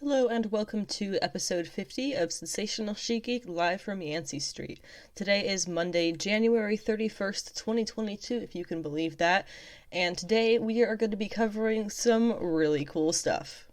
Hello and welcome to episode 50 of Sensational She-Geek live from Yancey Street. Today is Monday, January 31st, 2022, if you can believe that, and today we are going to be covering some really cool stuff.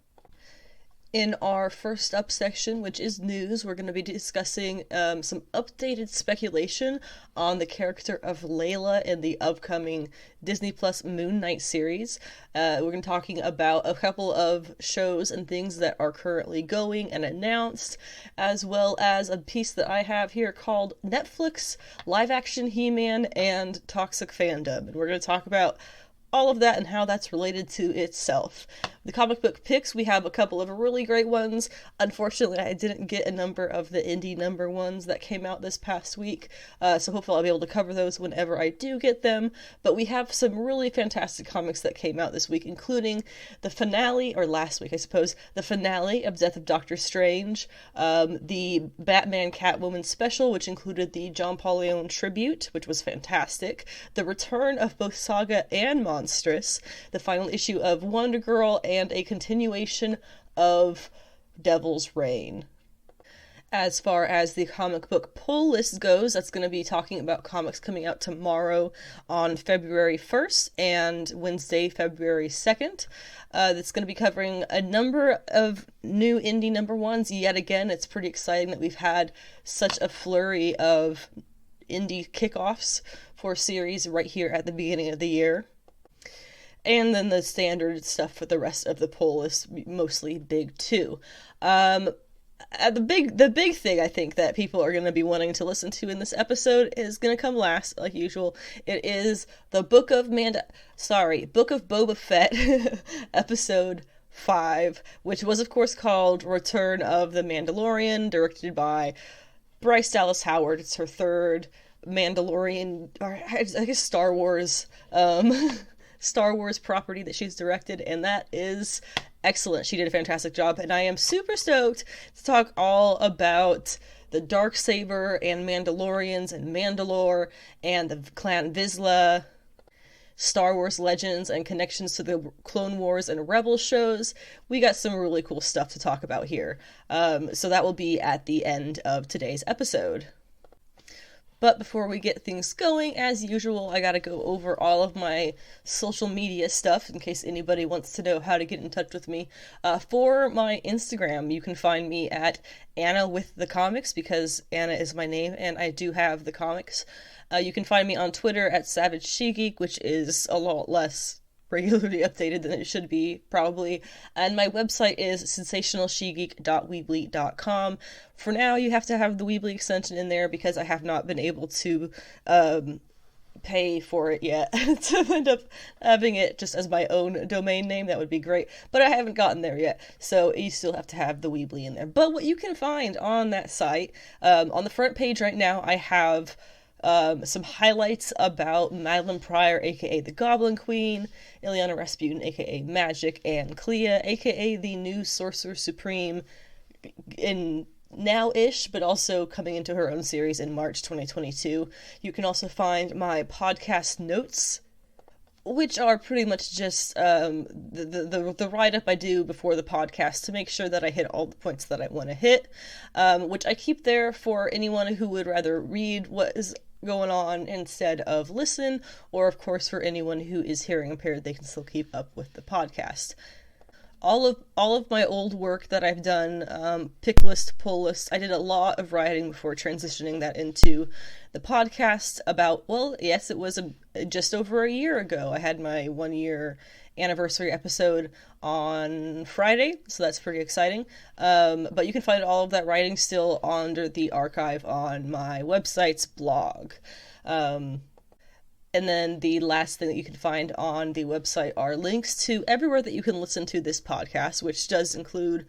In our first up section, which is news, we're going to be discussing some updated speculation on the character of Layla in the upcoming Disney Plus Moon Knight series. We're going to be talking about a couple of shows and things that are currently going and announced, as well as a piece that I have here called Netflix, Live Action He-Man, and Toxic Fandom. And we're going to talk about all of that and how that's related to itself. The comic book picks, we have a couple of really great ones. Unfortunately, I didn't get a number of the indie number ones that came out this past week, so hopefully I'll be able to cover those whenever I do get them. But we have some really fantastic comics that came out this week, including the finale, or last week I suppose, the finale of Death of Doctor Strange, the Batman Catwoman special, which included the John Paul Leon tribute, which was fantastic, the return of both Saga and Monstress, the final issue of Wonder Girl, and a continuation of Devil's Reign. As far as the comic book pull list goes, that's going to be talking about comics coming out tomorrow on February 1st and Wednesday, February 2nd. That's going to be covering a number of new indie number ones. Yet again, it's pretty exciting that we've had such a flurry of indie kickoffs for series right here at the beginning of the year. And then the standard stuff for the rest of the poll is mostly big too. The big thing I think that people are going to be wanting to listen to in this episode is going to come last, like usual. It is the Book of Boba Fett episode 5, which was of course called Return of the Mandalorian, directed by Bryce Dallas Howard. It's her third Mandalorian, or I guess Star Wars property that she's directed, and that is excellent. She did a fantastic job, and I am super stoked to talk all about the Darksaber and Mandalorians and Mandalore and the Clan Vizsla, Star Wars legends and connections to the Clone Wars and Rebel shows. We got some really cool stuff to talk about here. So that will be at the end of today's episode. But before we get things going, as usual, I gotta go over all of my social media stuff in case anybody wants to know how to get in touch with me. For my Instagram, you can find me at Anna with the Comics, because Anna is my name and I do have the comics. You can find me on Twitter at Savage She-Geek, which is a lot less regularly updated than it should be, probably. And my website is sensationalshegeek.weebly.com. For now, you have to have the Weebly extension in there because I have not been able to pay for it yet to end up having it just as my own domain name. That would be great, but I haven't gotten there yet, so you still have to have the Weebly in there. But what you can find on that site, on the front page right now, I have some highlights about Madeline Pryor, aka the Goblin Queen, Ileana Rasputin, aka Magic, and Clea, aka the new Sorcerer Supreme, in now-ish, but also coming into her own series in March 2022. You can also find my podcast notes, which are pretty much just the write-up I do before the podcast to make sure that I hit all the points that I want to hit, which I keep there for anyone who would rather read what is going on instead of listen, or of course for anyone who is hearing impaired, they can still keep up with the podcast. All of my old work that I've done, pick list, pull list, I did a lot of writing before transitioning that into the podcast about, well, yes, it was just over a year ago. I had my 1-year anniversary episode on Friday, so that's pretty exciting. But you can find all of that writing still under the archive on my website's blog. And then the last thing that you can find on the website are links to everywhere that you can listen to this podcast, which does include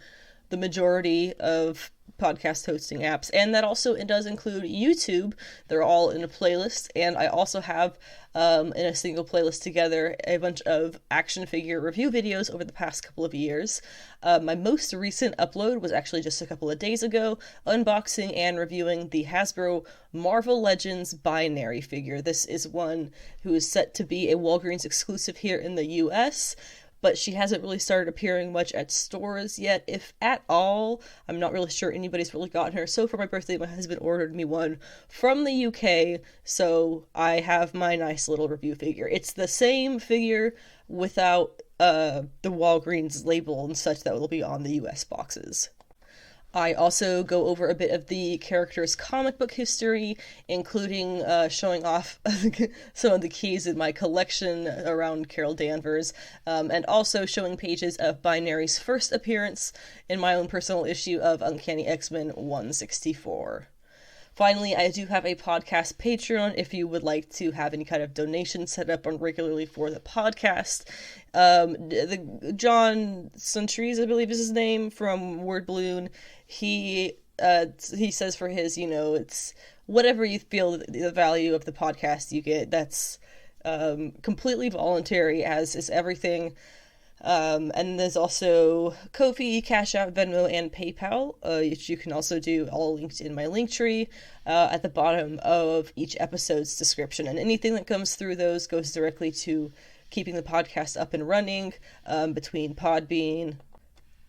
the majority of podcast hosting apps, and that also it does include YouTube. They're all in a playlist, and I also have in a single playlist together a bunch of action figure review videos over the past couple of years. My most recent upload was actually just a couple of days ago, unboxing and reviewing the Hasbro Marvel Legends binary figure. This is one who is set to be a Walgreens exclusive here in the US, but she hasn't really started appearing much at stores yet, if at all. I'm not really sure anybody's really gotten her. So for my birthday, my husband ordered me one from the UK, so I have my nice little review figure. It's the same figure without the Walgreens label and such that will be on the US boxes. I also go over a bit of the character's comic book history, including showing off some of the keys in my collection around Carol Danvers, and also showing pages of Binary's first appearance in my own personal issue of Uncanny X-Men 164. Finally, I do have a podcast Patreon if you would like to have any kind of donation set up on regularly for the podcast. The John Suntrese, I believe is his name, from Word Balloon, he says for his, it's whatever you feel the value of the podcast you get. That's completely voluntary, as is everything. And there's also Ko-fi, Cash App, Venmo, and PayPal, which you can also do, all linked in my link tree at the bottom of each episode's description. And anything that comes through those goes directly to keeping the podcast up and running, between Podbean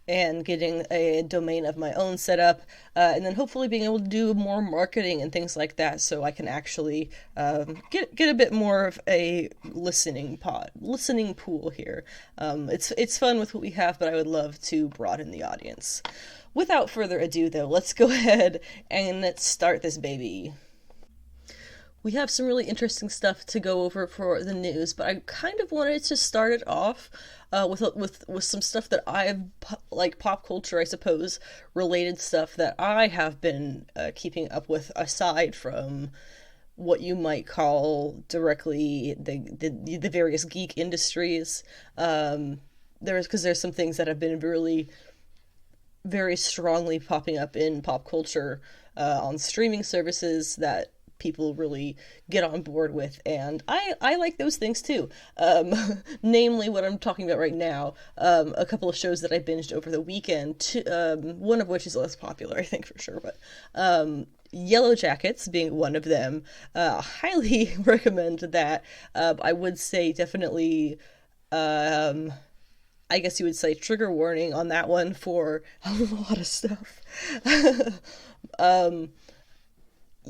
and getting a domain of my own set up, and then hopefully being able to do more marketing and things like that, so I can actually get a bit more of a listening pool here. It's fun with what we have, but I would love to broaden the audience. Without further ado, though, let's go ahead and let's start this baby. We have some really interesting stuff to go over for the news, but I kind of wanted to start it off with some stuff that I've, like pop culture, I suppose, related stuff that I have been keeping up with, aside from what you might call directly the various geek industries. There's some things that have been really very strongly popping up in pop culture on streaming services that people really get on board with, and I like those things too. Namely what I'm talking about right now, a couple of shows that I binged over the weekend, one of which is less popular, I think, for sure, but Yellow Jackets being one of them. Highly recommend that. I would say definitely, I guess you would say trigger warning on that one for a lot of stuff.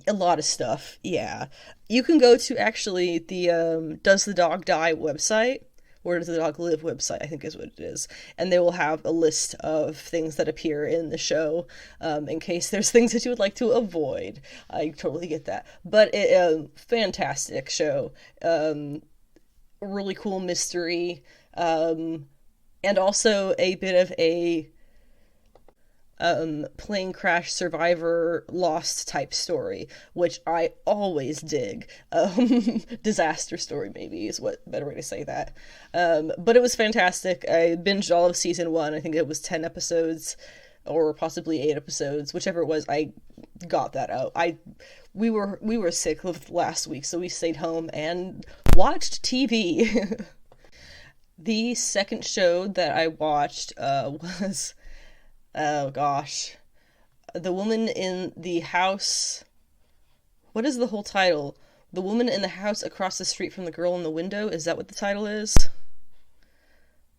A lot of stuff, yeah. You can go to actually the Does the Dog Die website, or Does the Dog Live website, I think is what it is, and they will have a list of things that appear in the show, in case there's things that you would like to avoid. I totally get that. But fantastic show. Really cool mystery, and also a bit of a plane crash survivor lost type story, which I always dig. Disaster story, maybe, is what better way to say that. But it was fantastic. I binged all of season 1. I think it was 10 episodes, or possibly 8 episodes, whichever it was. I got that out. We were sick last week, so we stayed home and watched TV. The second show that I watched was, oh gosh, The Woman in the House. What is the whole title? The Woman in the House Across the Street from the Girl in the Window? Is that what the title is?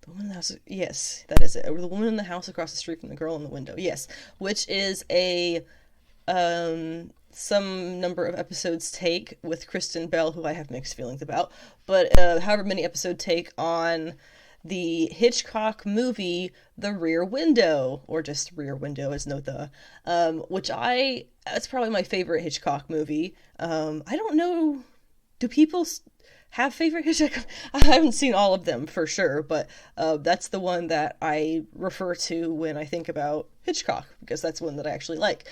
The Woman in the House. Yes, that is it. The Woman in the House Across the Street from the Girl in the Window. Yes, which is a some number of episodes take with Kristen Bell, who I have mixed feelings about, but however many episode take on the Hitchcock movie, The Rear Window, or just Rear Window as no the, which that's probably my favorite Hitchcock movie. I don't know, do people have favorite Hitchcock? I haven't seen all of them for sure, but that's the one that I refer to when I think about Hitchcock, because that's one that I actually like.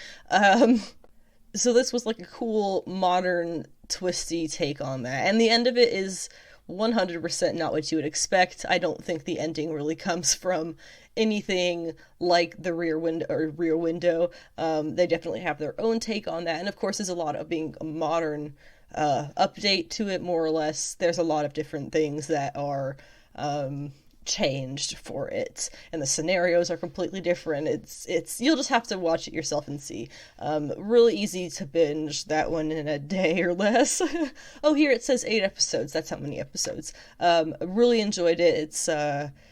So this was like a cool, modern, twisty take on that, and the end of it is 100% not what you would expect. I don't think the ending really comes from anything like the Rear Window. They definitely have their own take on that, and of course there's a lot of being a modern update to it, more or less. There's a lot of different things that are changed for it, and the scenarios are completely different. It's you'll just have to watch it yourself and see. Really easy to binge that one in a day or less. Oh, here it says 8 episodes. That's how many episodes. Really enjoyed it. It's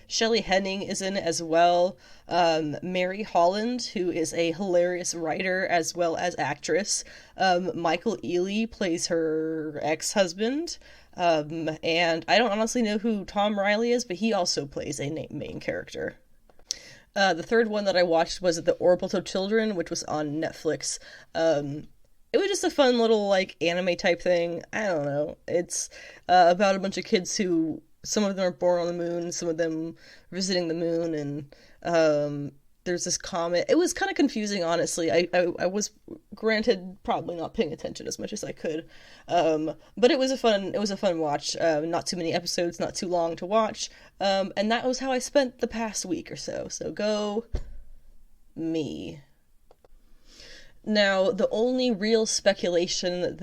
Shelley Henning is in it as well. Mary Holland, who is a hilarious writer as well as actress. Michael Ealy plays her ex-husband. And I don't honestly know who Tom Riley is, but he also plays a main character. The third one that I watched was The Orbital Children, which was on Netflix. It was just a fun little, like, anime type thing. I don't know. It's about a bunch of kids who, some of them are born on the moon, some of them visiting the moon, and there's this comet. It was kind of confusing, honestly. I was, granted, probably not paying attention as much as I could, but it was a fun watch. Not too many episodes, not too long to watch, and that was how I spent the past week or so. So go me. Now, the only speculation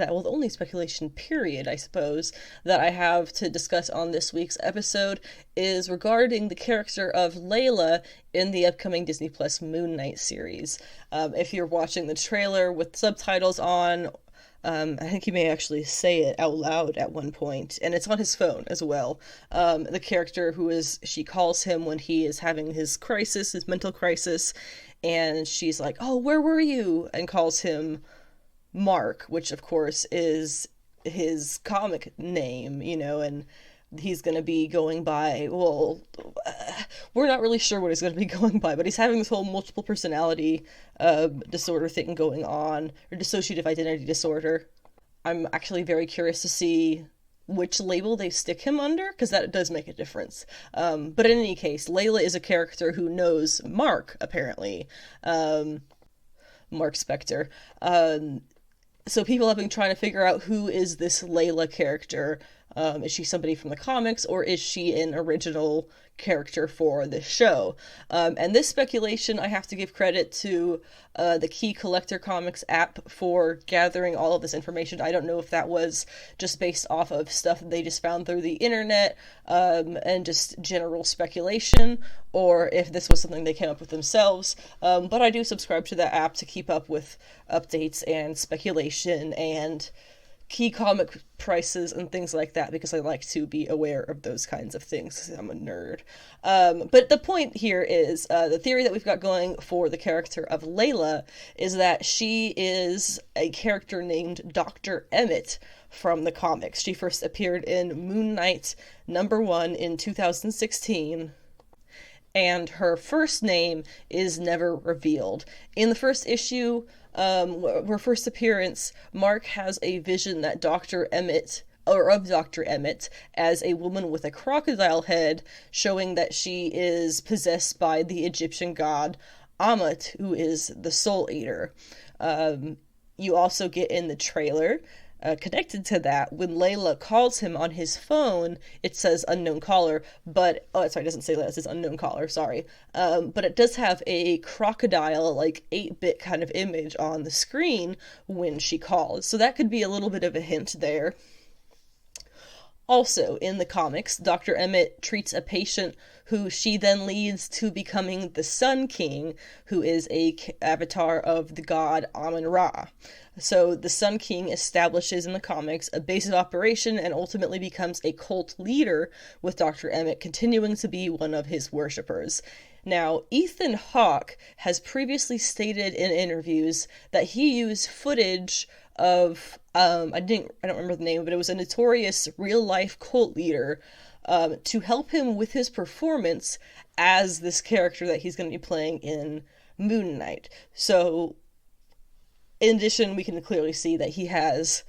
period, I suppose, that I have to discuss on this week's episode is regarding the character of Layla in the upcoming Disney Plus Moon Knight series. If you're watching the trailer with subtitles on, I think he may actually say it out loud at one point, and it's on his phone as well. The character she calls him when he is having his mental crisis, and she's like, "Oh, where were you?" and calls him Mark, which of course is his comic name, and he's going to be going by, we're not really sure what he's going to be going by, but he's having this whole multiple personality disorder thing going on, or dissociative identity disorder. I'm actually very curious to see which label they stick him under, because that does make a difference. But in any case, Layla is a character who knows Mark, apparently. Mark Spector. So people have been trying to figure out who is this Layla character. Is she somebody from the comics, or is she an original character for this show? And this speculation, I have to give credit to the Key Collector Comics app for gathering all of this information. I don't know if that was just based off of stuff they just found through the internet, and just general speculation, or if this was something they came up with themselves. But I do subscribe to that app to keep up with updates and speculation and key comic prices and things like that, because I like to be aware of those kinds of things. I'm a nerd. But the point here is, the theory that we've got going for the character of Layla is that she is a character named Dr. Emmett from the comics. She first appeared in Moon Knight #1 in 2016. And her first name is never revealed. In the first issue, her first appearance, Mark has a vision that Dr. Emmett as a woman with a crocodile head, showing that she is possessed by the Egyptian god Ammit, who is the Soul Eater. You also get in the trailer, connected to that, when Layla calls him on his phone, it says unknown caller, but, it doesn't say that, it says unknown caller, sorry. But it does have a crocodile, like, 8-bit kind of image on the screen when she calls, so that could be a little bit of a hint there. Also, in the comics, Dr. Emmett treats a patient who she then leads to becoming the Sun King, who is a avatar of the god Amun-Ra. So the Sun King establishes in the comics a base of operation and ultimately becomes a cult leader, with Dr. Emmett continuing to be one of his worshippers. Now, Ethan Hawke has previously stated in interviews that he used footage of, I don't remember the name, but it was a notorious real-life cult leader, to help him with his performance as this character that he's going to be playing in Moon Knight. So, in addition, we can clearly see that he has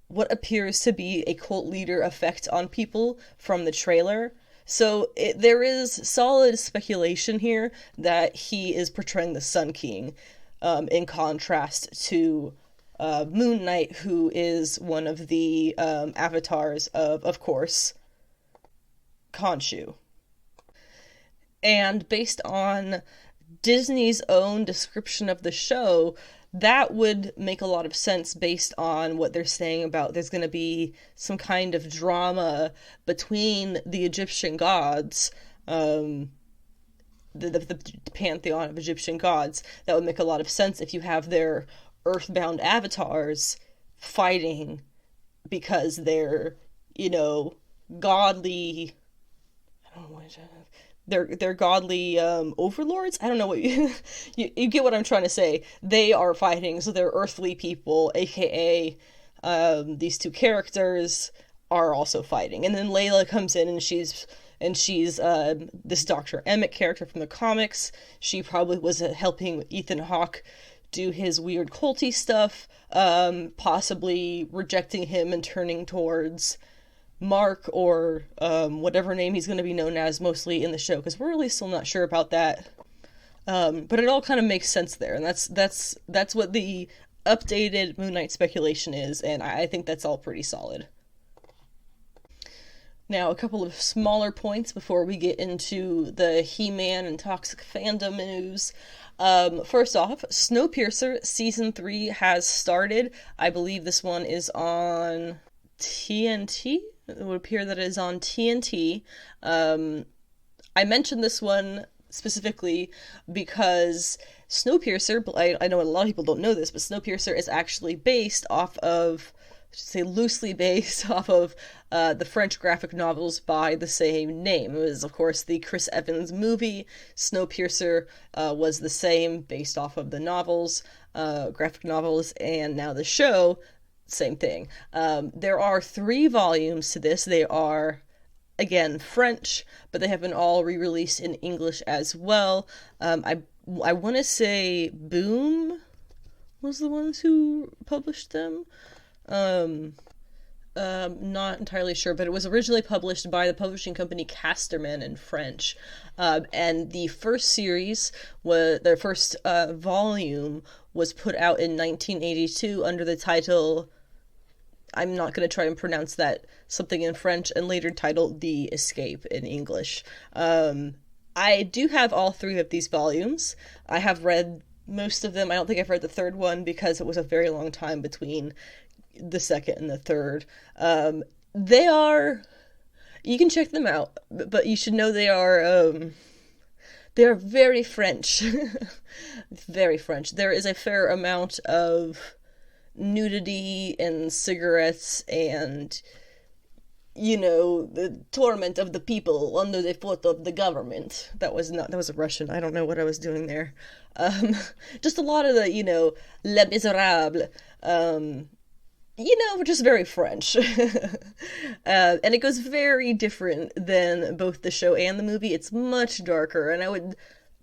what appears to be a cult leader effect on people from the trailer. So there is solid speculation here that he is portraying the Sun King, in contrast to Moon Knight, who is one of the avatars of course, Khonshu. And based on Disney's own description of the show, that would make a lot of sense based on what they're saying about there's going to be some kind of drama between the Egyptian gods, the pantheon of Egyptian gods. That would make a lot of sense if you have their earthbound avatars fighting because they're, godly. I don't know what they're godly overlords. I don't know what you get what I'm trying to say. They are fighting, so they're earthly people, aka these two characters are also fighting. And then Layla comes in and she's this Dr. Emmett character from the comics. She probably was helping Ethan Hawke do his weird culty stuff, possibly rejecting him and turning towards Mark or whatever name he's going to be known as mostly in the show, because we're really still not sure about that. But it all kind of makes sense there, and that's what the updated Moon Knight speculation is, and I think that's all pretty solid. Now, a couple of smaller points before we get into the He-Man and Toxic Fandom news. First off, Snowpiercer Season 3 has started. I believe this one is on TNT? It would appear that it is on TNT. I mentioned this one specifically because Snowpiercer, I know a lot of people don't know this, but Snowpiercer is actually based off of, loosely based off of the French graphic novels by the same name. It was, of course, the Chris Evans movie. Snowpiercer was the same, based off of the novels, graphic novels, and now the show, same thing. There are 3 volumes to this. They are, again, French, but they have been all re-released in English as well. I want to say Boom was the ones who published them. Not entirely sure, but it was originally published by the publishing company Casterman in French. And the first series, their first volume, was put out in 1982 under the title, I'm not going to try and pronounce that, something in French, and later titled The Escape in English. I do have all 3 of these volumes. I have read most of them. I don't think I've read the 3rd one because it was a very long time between the 2nd and the 3rd. They are, you can check them out, but you should know they are very French. Very French. There is a fair amount of nudity and cigarettes and, the torment of the people under the foot of the government. That was a Russian. I don't know what I was doing there. Just a lot of the, Les Miserables, just very French. And it goes very different than both the show and the movie. It's much darker, and I would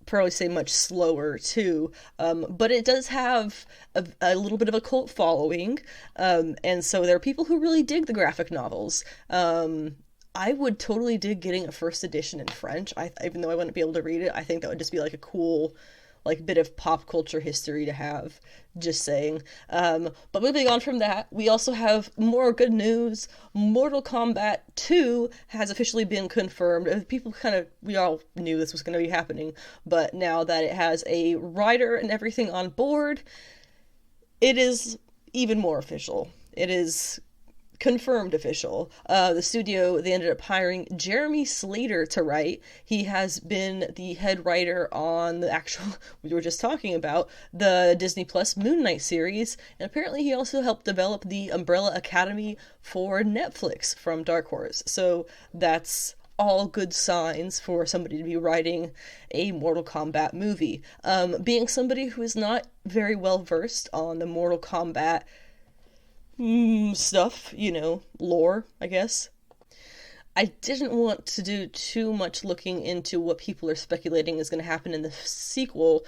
probably say much slower too, but it does have a little bit of a cult following, and so there are people who really dig the graphic novels. I would totally dig getting a first edition in French. Even though I wouldn't be able to read it, I think that would just be like a cool bit of pop culture history to have, just saying. But moving on from that, we also have more good news. Mortal Kombat 2 has officially been confirmed. We all knew this was going to be happening, but now that it has a writer and everything on board, it is even more official. It is confirmed official. The studio, they ended up hiring Jeremy Slater to write. He has been the head writer on the actual, we were just talking about, the Disney Plus Moon Knight series, and apparently he also helped develop the Umbrella Academy for Netflix from Dark Horse. So that's all good signs for somebody to be writing a Mortal Kombat movie. Being somebody who is not very well versed on the Mortal Kombat stuff, lore, I guess, I didn't want to do too much looking into what people are speculating is going to happen in the sequel,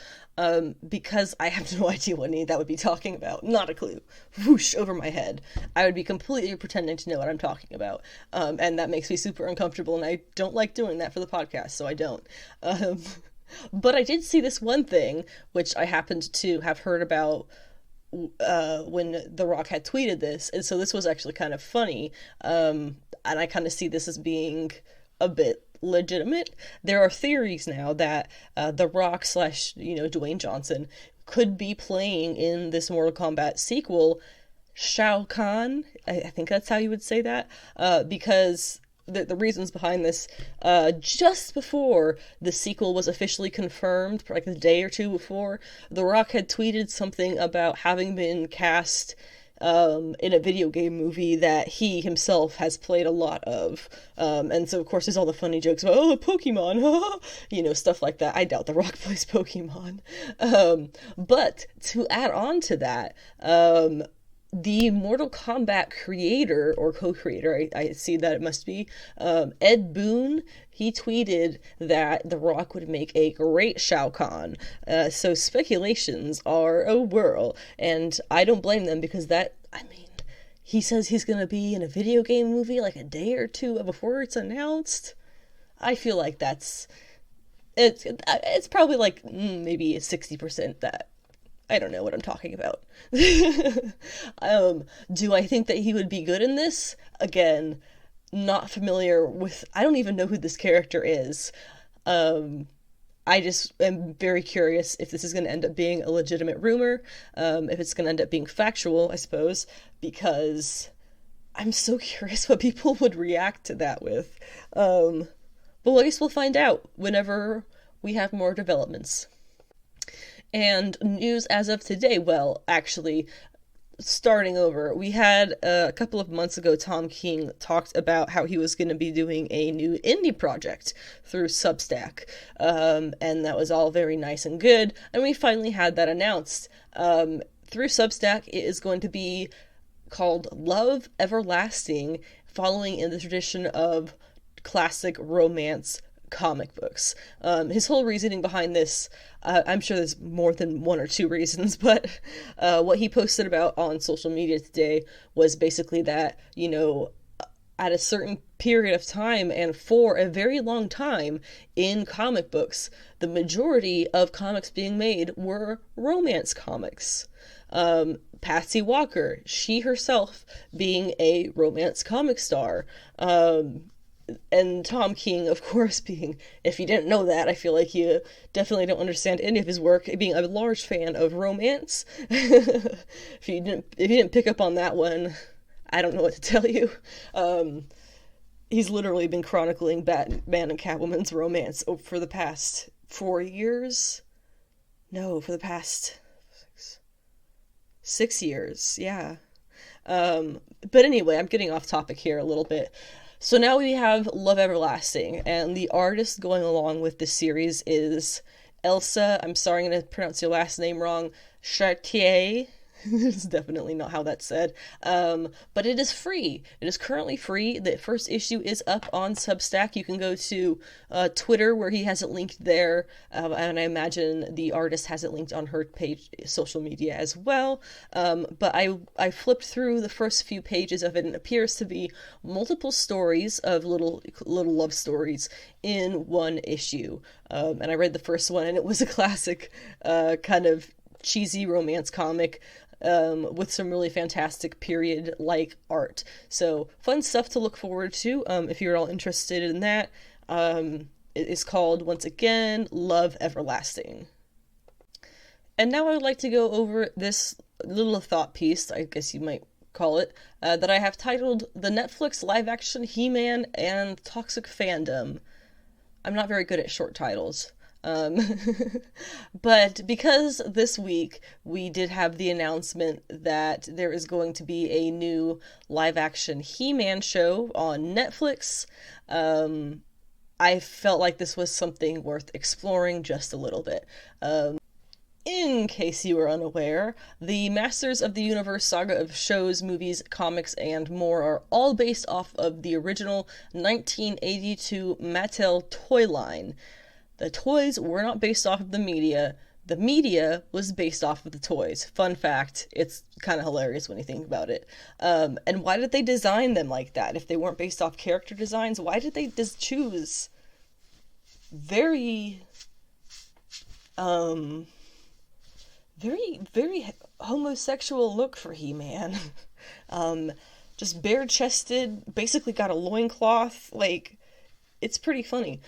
because I have no idea what any of that would be talking about. Not a clue. Whoosh, over my head. I would be completely pretending to know what I'm talking about, and that makes me super uncomfortable, and I don't like doing that for the podcast, so I don't. But I did see this one thing, which I happened to have heard about when The Rock had tweeted this, and so this was actually kind of funny, and I kind of see this as being a bit legitimate. There are theories now that The Rock / Dwayne Johnson could be playing in this Mortal Kombat sequel Shao Kahn. I think that's how you would say that, because the reasons behind this, just before the sequel was officially confirmed, like a day or two before, The Rock had tweeted something about having been cast in a video game movie that he himself has played a lot of. And so, of course, there's all the funny jokes about, oh, Pokemon, stuff like that. I doubt The Rock plays Pokemon. But to add on to that, the Mortal Kombat creator, or co-creator, I see that it must be, Ed Boon, he tweeted that The Rock would make a great Shao Kahn. So speculations are a whirl, and I don't blame them, because he says he's gonna be in a video game movie like a day or two before it's announced. I feel like it's probably like maybe 60% that. I don't know what I'm talking about. Do I think that he would be good in this? Again, not familiar with... I don't even know who this character is. I just am very curious if this is going to end up being a legitimate rumor, if it's going to end up being factual, I suppose, because I'm so curious what people would react to that with. But I guess we'll find out whenever we have more developments. And news as of today, well, actually, starting over, we had a couple of months ago, Tom King talked about how he was going to be doing a new indie project through Substack, and that was all very nice and good, and we finally had that announced. Through Substack, it is going to be called Love Everlasting, following in the tradition of classic romance comic books. His whole reasoning behind this, I'm sure there's more than one or two reasons, but what he posted about on social media today was basically that, at a certain period of time and for a very long time in comic books, the majority of comics being made were romance comics. Patsy Walker, she herself being a romance comic star. And Tom King, of course, being, if you didn't know that, I feel like you definitely don't understand any of his work, being a large fan of romance. If you didn't pick up on that one, I don't know what to tell you. He's literally been chronicling Batman and Catwoman's romance for the past 4 years. No, for the past 6 years, yeah. But anyway, I'm getting off topic here a little bit. So now we have Love Everlasting, and the artist going along with this series is Elsa, I'm sorry I'm going to pronounce your last name wrong, Chartier. It's definitely not how that's said. But it is free. It is currently free. The first issue is up on Substack. You can go to Twitter, where he has it linked there. And I imagine the artist has it linked on her page, social media as well. But I flipped through the first few pages of it, and it appears to be multiple stories of little love stories in one issue. And I read the first one, and it was a classic kind of cheesy romance comic, with some really fantastic period-like art. So, fun stuff to look forward to, if you're all interested in that. It is called, once again, Love Everlasting. And now I would like to go over this little thought piece, I guess you might call it, that I have titled, The Netflix Live-Action He-Man and Toxic Fandom. I'm not very good at short titles. But because this week we did have the announcement that there is going to be a new live-action He-Man show on Netflix, I felt like this was something worth exploring just a little bit. In case you were unaware, the Masters of the Universe saga of shows, movies, comics, and more are all based off of the original 1982 Mattel toy line. The toys were not based off of the media. The media was based off of the toys. Fun fact, it's kind of hilarious when you think about it. And why did they design them like that? If they weren't based off character designs, why did they just choose very homosexual look for He-Man? Just bare-chested, basically got a loincloth, like, it's pretty funny.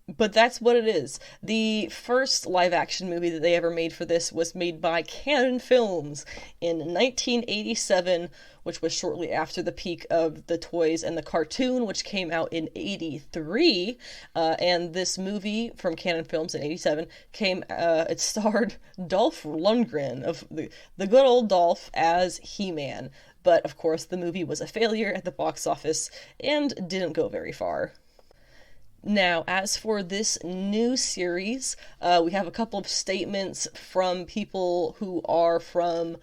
But that's what it is. The first live action movie that they ever made for this was made by Canon Films in 1987, which was shortly after the peak of the toys and the cartoon, which came out in 83. And this movie from Canon Films in 87 it starred Dolph Lundgren, of the good old Dolph, as He-Man. But of course, the movie was a failure at the box office and didn't go very far. Now, as for this new series, we have a couple of statements from people who are from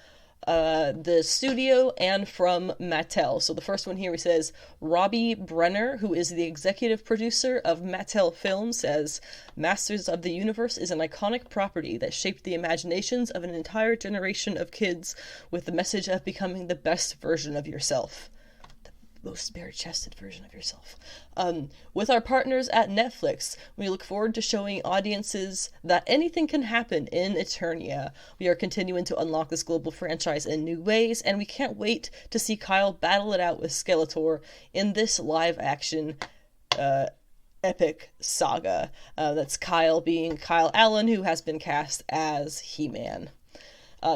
the studio and from Mattel. So the first one here, he says, Robbie Brenner, who is the executive producer of Mattel Films, says, Masters of the Universe is an iconic property that shaped the imaginations of an entire generation of kids with the message of becoming the best version of yourself. Most bare-chested version of yourself. With our partners at Netflix, we look forward to showing audiences that anything can happen in Eternia. We are continuing to unlock this global franchise in new ways, and we can't wait to see Kyle battle it out with Skeletor in this live-action epic saga. That's Kyle being Kyle Allen, who has been cast as He-Man.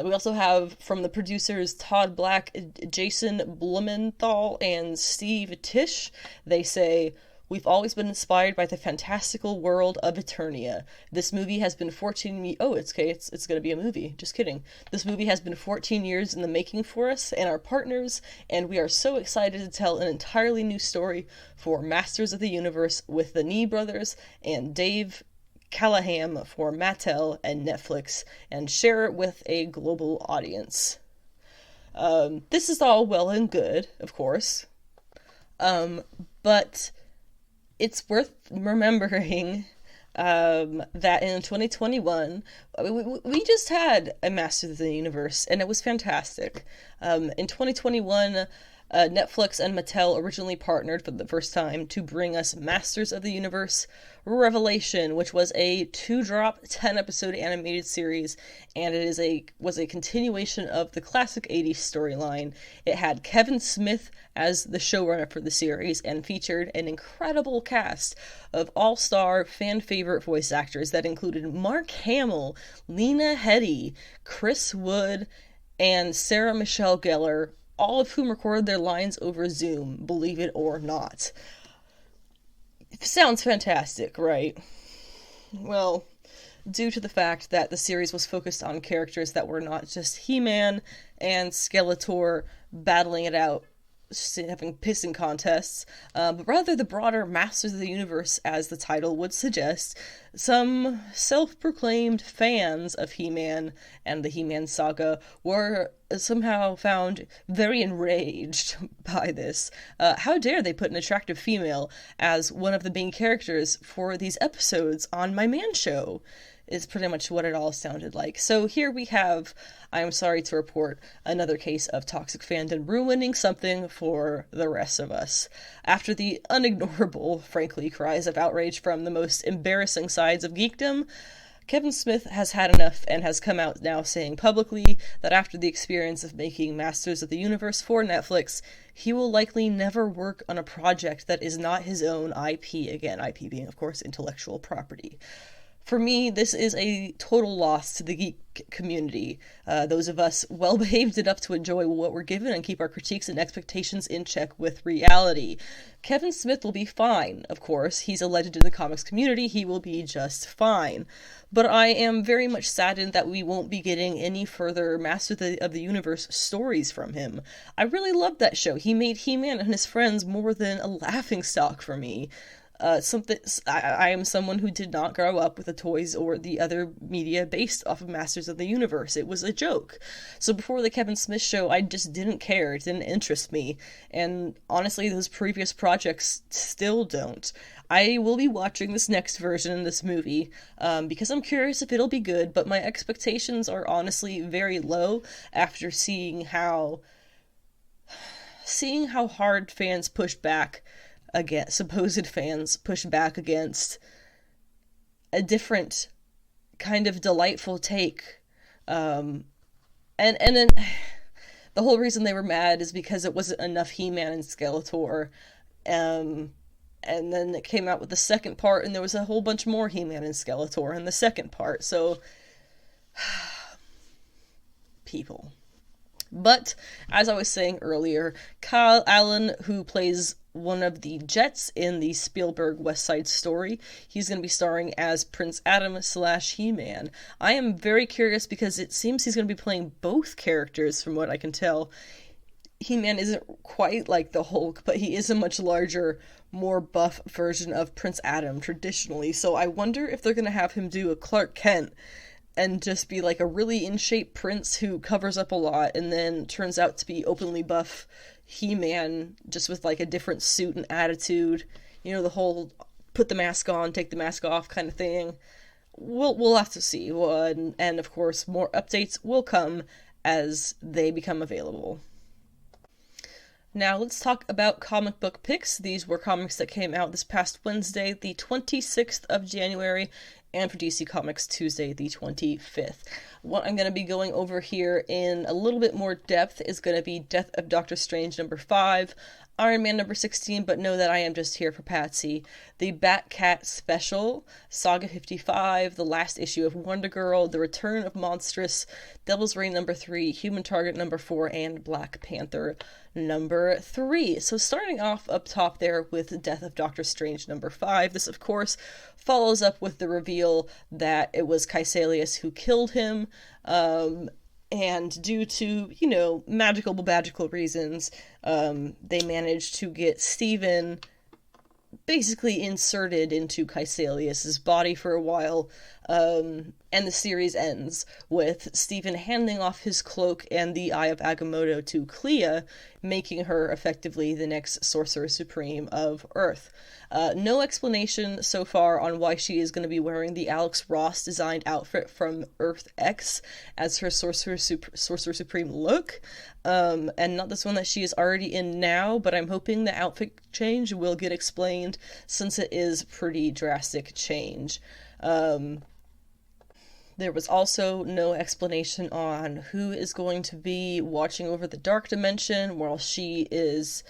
We also have from the producers Todd Black, Jason Blumenthal, and Steve Tisch. They say, we've always been inspired by the fantastical world of Eternia. This movie has been 14... Oh, it's okay, it's gonna be a movie. Just kidding. This movie has been 14 years in the making for us and our partners, and we are so excited to tell an entirely new story for Masters of the Universe with the Nee brothers and Dave Callahan for Mattel and Netflix, and share it with a global audience. This is all well and good, of course, but it's worth remembering that in 2021, we just had a Masters of the Universe, and it was fantastic. In 2021, Netflix and Mattel originally partnered for the first time to bring us Masters of the Universe Revelation, which was a 2-drop, 10-episode animated series, and it was a continuation of the classic 80s storyline. It had Kevin Smith as the showrunner for the series, and featured an incredible cast of all-star, fan-favorite voice actors that included Mark Hamill, Lena Headey, Chris Wood, and Sarah Michelle Gellar, all of whom recorded their lines over Zoom, believe it or not. Sounds fantastic, right? Well, due to the fact that the series was focused on characters that were not just He-Man and Skeletor battling it out, having pissing contests, but rather the broader Masters of the Universe, as the title would suggest, some self-proclaimed fans of He-Man and the He-Man saga were somehow found very enraged by this. How dare they put an attractive female as one of the main characters for these episodes on my man show? Is pretty much what it all sounded like. So here we have, I am sorry to report, another case of toxic fandom ruining something for the rest of us. After the unignorable, frankly, cries of outrage from the most embarrassing sides of geekdom, Kevin Smith has had enough and has come out now saying publicly that after the experience of making Masters of the Universe for Netflix, he will likely never work on a project that is not his own IP again, IP being, of course, intellectual property. For me, this is a total loss to the geek community. Those of us well-behaved enough to enjoy what we're given and keep our critiques and expectations in check with reality. Kevin Smith will be fine, of course. He's a legend in the comics community. He will be just fine. But I am very much saddened that we won't be getting any further Master of the Universe stories from him. I really loved that show. He made He-Man and his friends more than a laughingstock for me. I am someone who did not grow up with the toys or the other media based off of Masters of the Universe. It was a joke. So before the Kevin Smith show, I just didn't care. It didn't interest me. And honestly, those previous projects still don't. I will be watching this next version of this movie, because I'm curious if it'll be good, but my expectations are honestly very low after seeing how hard fans push back against, supposed fans push back against a different kind of delightful take. And then the whole reason they were mad is because it wasn't enough He-Man and Skeletor. And and then it came out with the second part, and there was a whole bunch more He-Man and Skeletor in the second part, so people. But, as I was saying earlier, Kyle Allen, who plays one of the Jets in the Spielberg West Side Story, he's going to be starring as Prince Adam / He-Man. I am very curious because it seems he's going to be playing both characters from what I can tell. He-Man isn't quite like the Hulk, but he is a much larger, more buff version of Prince Adam traditionally, so I wonder if they're going to have him do a Clark Kent and just be like a really in-shape prince who covers up a lot and then turns out to be openly buff He-Man just with like a different suit and attitude. You know, the whole put the mask on, take the mask off kind of thing. We'll have to see. And of course, more updates will come as they become available. Now, let's talk about comic book picks. These were comics that came out this past Wednesday, the 26th of January, and for DC Comics, Tuesday, the 25th. What I'm going to be going over here in a little bit more depth is going to be Death of Doctor Strange number 5, Iron Man number 16, but know that I am just here for Patsy, the Bat-Cat special, Saga 55, the last issue of Wonder Girl, the return of Monstress, Devil's Reign number 3, Human Target number 4, and Black Panther number 3. So starting off up top there with Death of Doctor Strange number 5, this of course follows up with the reveal that it was Kaecilius who killed him, and due to, you know, magical reasons, they managed to get Stephen basically inserted into Kaecilius's body for a while, and the series ends with Stephen handing off his cloak and the Eye of Agamotto to Clea, making her effectively the next Sorcerer Supreme of Earth. No explanation so far on why she is going to be wearing the Alex Ross designed outfit from Earth X as her Sorcerer Supreme look, and not this one that she is already in now, but I'm hoping the outfit change will get explained since it is pretty drastic change. There was also no explanation on who is going to be watching over the Dark Dimension while she is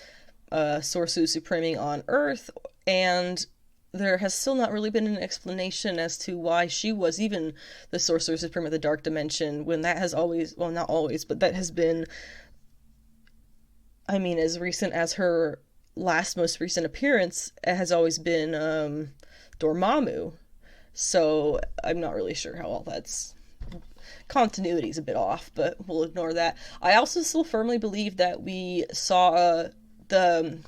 Sorcerer Supreming on Earth, and there has still not really been an explanation as to why she was even the Sorcerer Supreme of the Dark Dimension, when that has always, well, not always, but that has been, I mean, as recent as her most recent appearance, it has always been Dormammu. So I'm not really sure how all that's... Continuity's a bit off, but we'll ignore that. I also still firmly believe that we saw the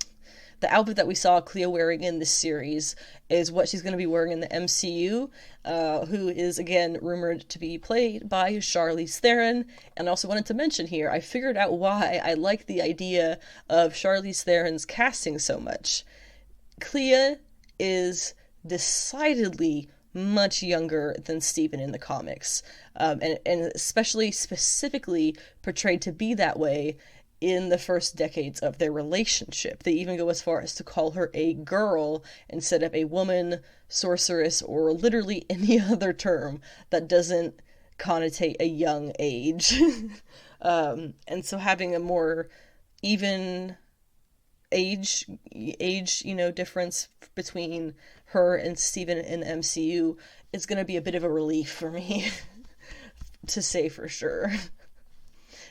outfit that we saw Clea wearing in this series is what she's going to be wearing in the MCU, who is, again, rumored to be played by Charlize Theron. And I also wanted to mention here, I figured out why I like the idea of Charlize Theron's casting so much. Clea is decidedly much younger than Stephen in the comics, and especially specifically portrayed to be that way in the first decades of their relationship. They even go as far as to call her a girl instead of a woman, sorceress, or literally any other term that doesn't connotate a young age. And so having a more even age, you know, difference between her and Stephen in the MCU is going to be a bit of a relief for me, to say for sure.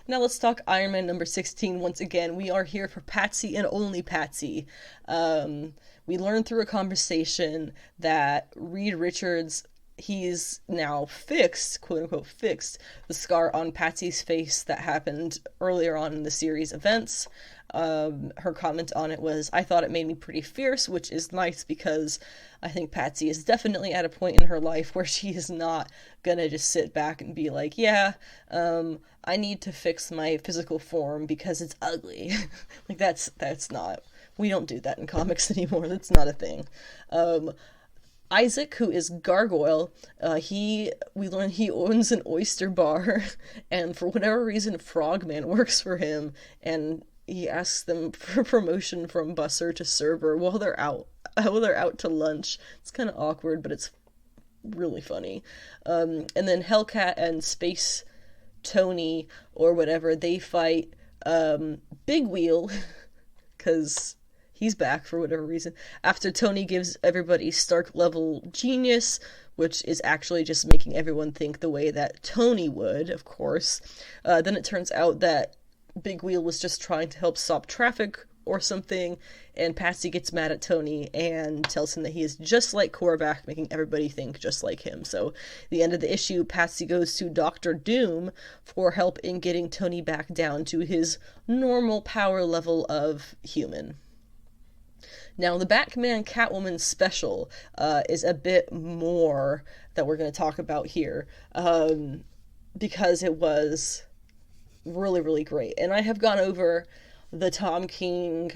Now let's talk Iron Man number 16 once again. We are here for Patsy and only Patsy. We learned through a conversation that Reed Richards, he's now fixed, quote-unquote fixed, the scar on Patsy's face that happened earlier on in the series events. Her comment on it was, "I thought it made me pretty fierce," which is nice because I think Patsy is definitely at a point in her life where she is not gonna just sit back and be like, yeah, I need to fix my physical form because it's ugly. Like, that's not, we don't do that in comics anymore, that's not a thing. Isaac, who is Gargoyle, we learn he owns an oyster bar, and for whatever reason, Frogman works for him, and he asks them for promotion from busser to server while they're out to lunch. It's kind of awkward, but it's really funny. And then Hellcat and Space Tony, or whatever, they fight Big Wheel, because he's back for whatever reason. After Tony gives everybody Stark-level genius, which is actually just making everyone think the way that Tony would, of course. Then it turns out that Big Wheel was just trying to help stop traffic or something, and Patsy gets mad at Tony and tells him that he is just like Korvac, making everybody think just like him. So, at the end of the issue, Patsy goes to Dr. Doom for help in getting Tony back down to his normal power level of human. Now, the Batman Catwoman special is a bit more that we're going to talk about here, because it was really, really great. And I have gone over the Tom King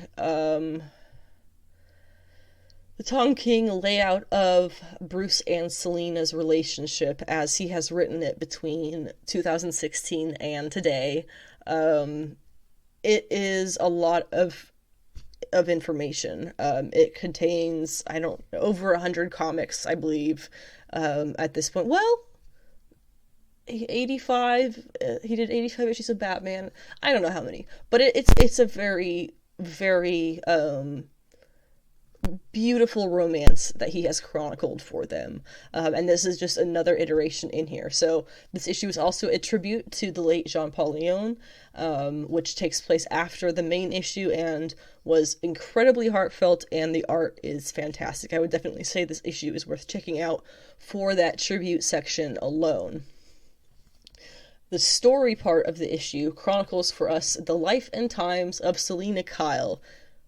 layout of Bruce and Selina's relationship as he has written it between 2016 and today. It is a lot of information. It contains, over 100 comics, I believe, at this point. Well, 85, he did 85 issues of Batman. I don't know how many, but it's a very, very beautiful romance that he has chronicled for them. And this is just another iteration in here. So this issue is also a tribute to the late Jean-Paul Leon, which takes place after the main issue and was incredibly heartfelt, and the art is fantastic. I would definitely say this issue is worth checking out for that tribute section alone. The story part of the issue chronicles for us the life and times of Selina Kyle,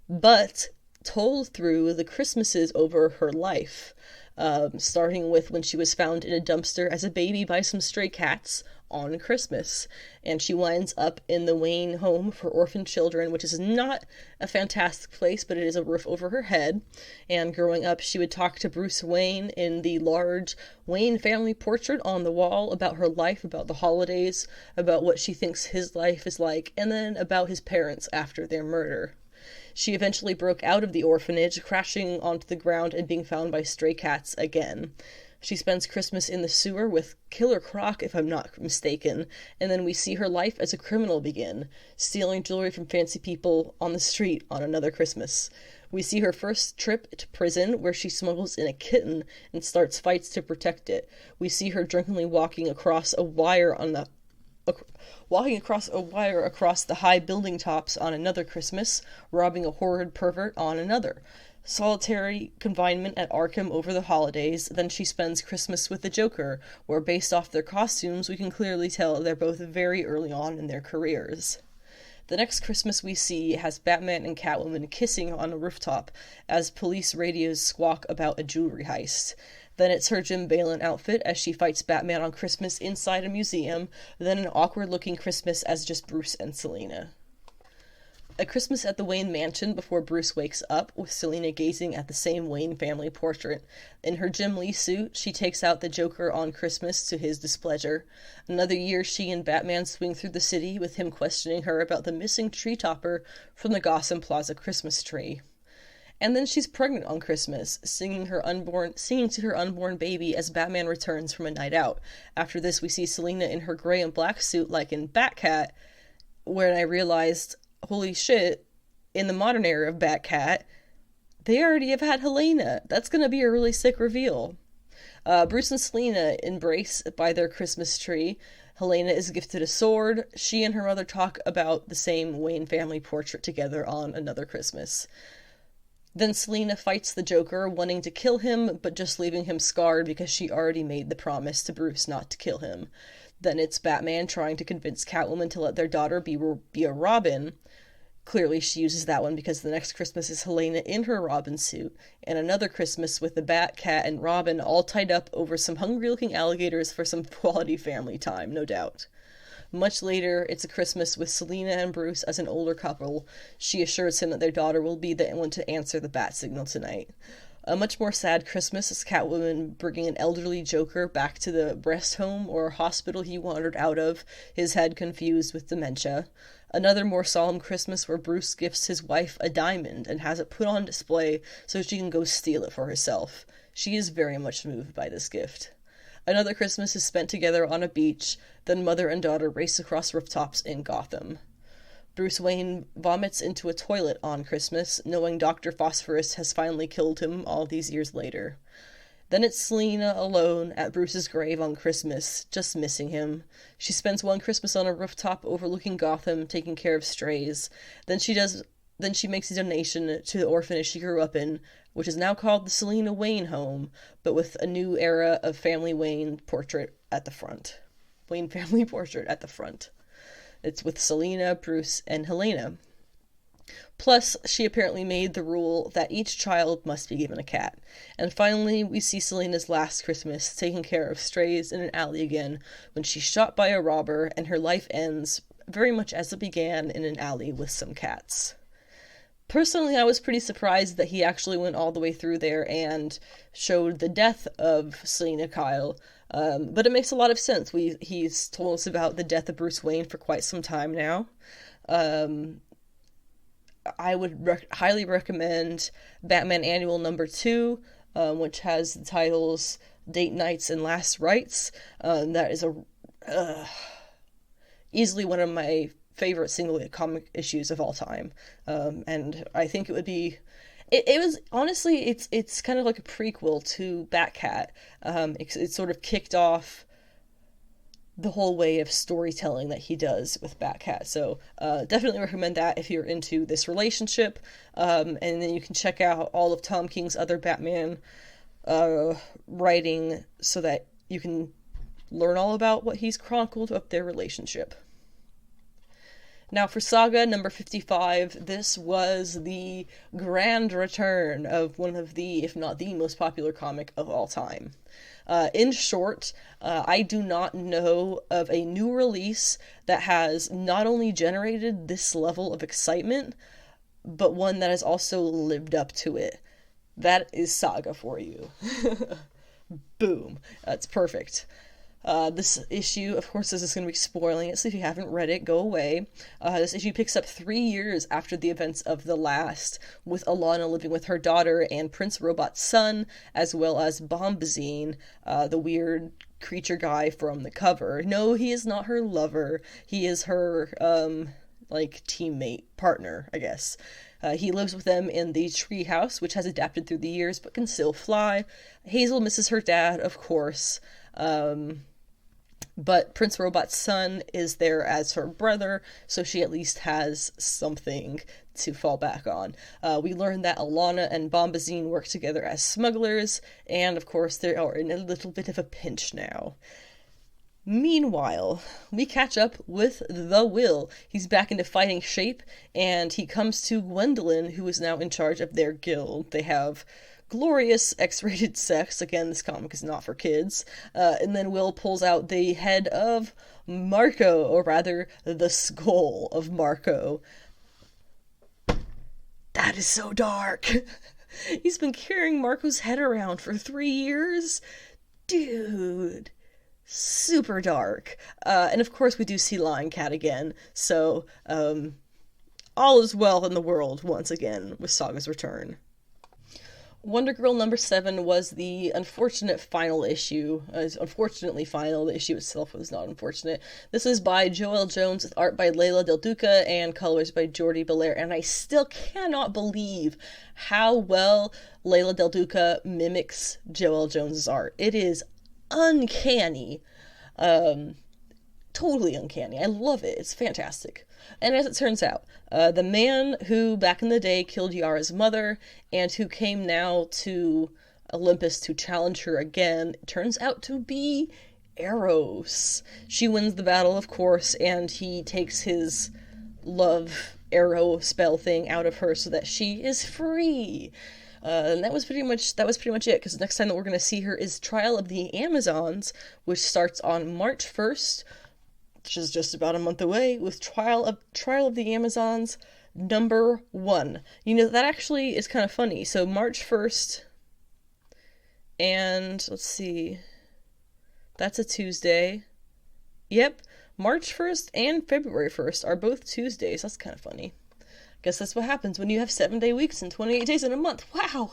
but told through the Christmases over her life, starting with when she was found in a dumpster as a baby by some stray cats on Christmas, and she winds up in the Wayne home for orphan children, which is not a fantastic place, but it is a roof over her head. And growing up, she would talk to Bruce Wayne in the large Wayne family portrait on the wall about her life, about the holidays, about what she thinks his life is like, and then about his parents after their murder. She eventually broke out of the orphanage, crashing onto the ground and being found by stray cats again. She spends Christmas in the sewer with Killer Croc, if I'm not mistaken, and then we see her life as a criminal begin, stealing jewelry from fancy people on the street on another Christmas. We see her first trip to prison, where she smuggles in a kitten and starts fights to protect it. We see her drunkenly walking across a wire across the high building tops on another Christmas, robbing a horrid pervert on another. Solitary confinement at Arkham over the holidays, then she spends Christmas with the Joker, where based off their costumes we can clearly tell they're both very early on in their careers. The next Christmas we see has Batman and Catwoman kissing on a rooftop as police radios squawk about a jewelry heist. Then it's her Jim Balin outfit as she fights Batman on Christmas inside a museum, then an awkward-looking Christmas as just Bruce and Selina. A Christmas at the Wayne mansion before Bruce wakes up, with Selina gazing at the same Wayne family portrait. In her Jim Lee suit, she takes out the Joker on Christmas to his displeasure. Another year she and Batman swing through the city, with him questioning her about the missing tree topper from the Gotham Plaza Christmas tree. And then she's pregnant on Christmas, singing to her unborn baby as Batman returns from a night out. After this, we see Selina in her gray and black suit like in Batcat, where I realized, holy shit, in the modern era of Batcat, they already have had Helena. That's gonna be a really sick reveal. Bruce and Selina embrace by their Christmas tree. Helena is gifted a sword. She and her mother talk about the same Wayne family portrait together on another Christmas. Then Selina fights the Joker, wanting to kill him, but just leaving him scarred because she already made the promise to Bruce not to kill him. Then it's Batman trying to convince Catwoman to let their daughter be a Robin. Clearly she uses that one because the next Christmas is Helena in her Robin suit, and another Christmas with the Bat, Cat, and Robin all tied up over some hungry-looking alligators for some quality family time, no doubt. Much later, it's a Christmas with Selina and Bruce as an older couple. She assures him that their daughter will be the one to answer the bat signal tonight. A much more sad Christmas is Catwoman bringing an elderly Joker back to the rest home or hospital he wandered out of, his head confused with dementia. Another more solemn Christmas where Bruce gifts his wife a diamond and has it put on display so she can go steal it for herself. She is very much moved by this gift. Another Christmas is spent together on a beach, then mother and daughter race across rooftops in Gotham. Bruce Wayne vomits into a toilet on Christmas, knowing Dr. Phosphorus has finally killed him all these years later. Then it's Selena alone at Bruce's grave on Christmas, just missing him. She spends one Christmas on a rooftop overlooking Gotham, taking care of strays. Then she makes a donation to the orphanage she grew up in, which is now called the Selena Wayne Home, but with a new era of family Wayne portrait at the front. Wayne family portrait at the front. It's with Selena, Bruce, and Helena. Plus, she apparently made the rule that each child must be given a cat. And finally, we see Selena's last Christmas taking care of strays in an alley again when she's shot by a robber and her life ends very much as it began, in an alley with some cats. Personally, I was pretty surprised that he actually went all the way through there and showed the death of Selena Kyle. But it makes a lot of sense. He's told us about the death of Bruce Wayne for quite some time now. I would highly recommend Batman Annual number 2, which has the titles Date Nights and Last Rites. That is easily one of my favorite single comic issues of all time. And I think it would be... It was, honestly, it's kind of like a prequel to Batcat. It sort of kicked off the whole way of storytelling that he does with Batcat. So definitely recommend that if you're into this relationship. And then you can check out all of Tom King's other Batman writing so that you can learn all about what he's chronicled of their relationship. Now for Saga number 55, this was the grand return of one of the, if not the most popular comic of all time. In short, I do not know of a new release that has not only generated this level of excitement, but one that has also lived up to it. That is Saga for you. Boom. That's perfect. This issue, of course, this is going to be spoiling it, so if you haven't read it, go away. This issue picks up 3 years after the events of the last, with Alana living with her daughter and Prince Robot's son, as well as Bombazine, the weird creature guy from the cover. No, he is not her lover. He is her, teammate, partner, I guess. He lives with them in the treehouse, which has adapted through the years, but can still fly. Hazel misses her dad, of course. But Prince Robot's son is there as her brother, so she at least has something to fall back on. We learn that Alana and Bombazine work together as smugglers, and of course they are in a little bit of a pinch now. Meanwhile, we catch up with the Will. He's back into fighting shape, and he comes to Gwendolyn, who is now in charge of their guild. They have glorious X-rated sex. Again, this comic is not for kids. And then Will pulls out the head of Marco, or rather, the skull of Marco. That is so dark. He's been carrying Marco's head around for 3 years. Dude. Super dark. And of course we do see Lion Cat again. So, all is well in the world once again with Saga's return. Wonder Girl number 7 was the unfortunate final issue. Unfortunately final, the issue itself was not unfortunate. This is by Joel Jones with art by Leila Del Duca and colors by Jordi Belair, and I still cannot believe how well Leila Del Duca mimics Joel Jones's art. It is uncanny. Totally uncanny. I love it. It's fantastic. And as it turns out, the man who back in the day killed Yara's mother and who came now to Olympus to challenge her again turns out to be Eros. She wins the battle, of course, and he takes his love arrow spell thing out of her so that she is free. And that was pretty much it, because the next time that we're going to see her is Trial of the Amazons, which starts on March 1st, which is just about a month away, with Trial of the Amazons number 1. You know, that actually is kind of funny. So March 1st, and let's see, that's a Tuesday. Yep, March 1st and February 1st are both Tuesdays. That's kind of funny. Guess that's what happens when you have 7-day weeks and 28 days in a month. Wow!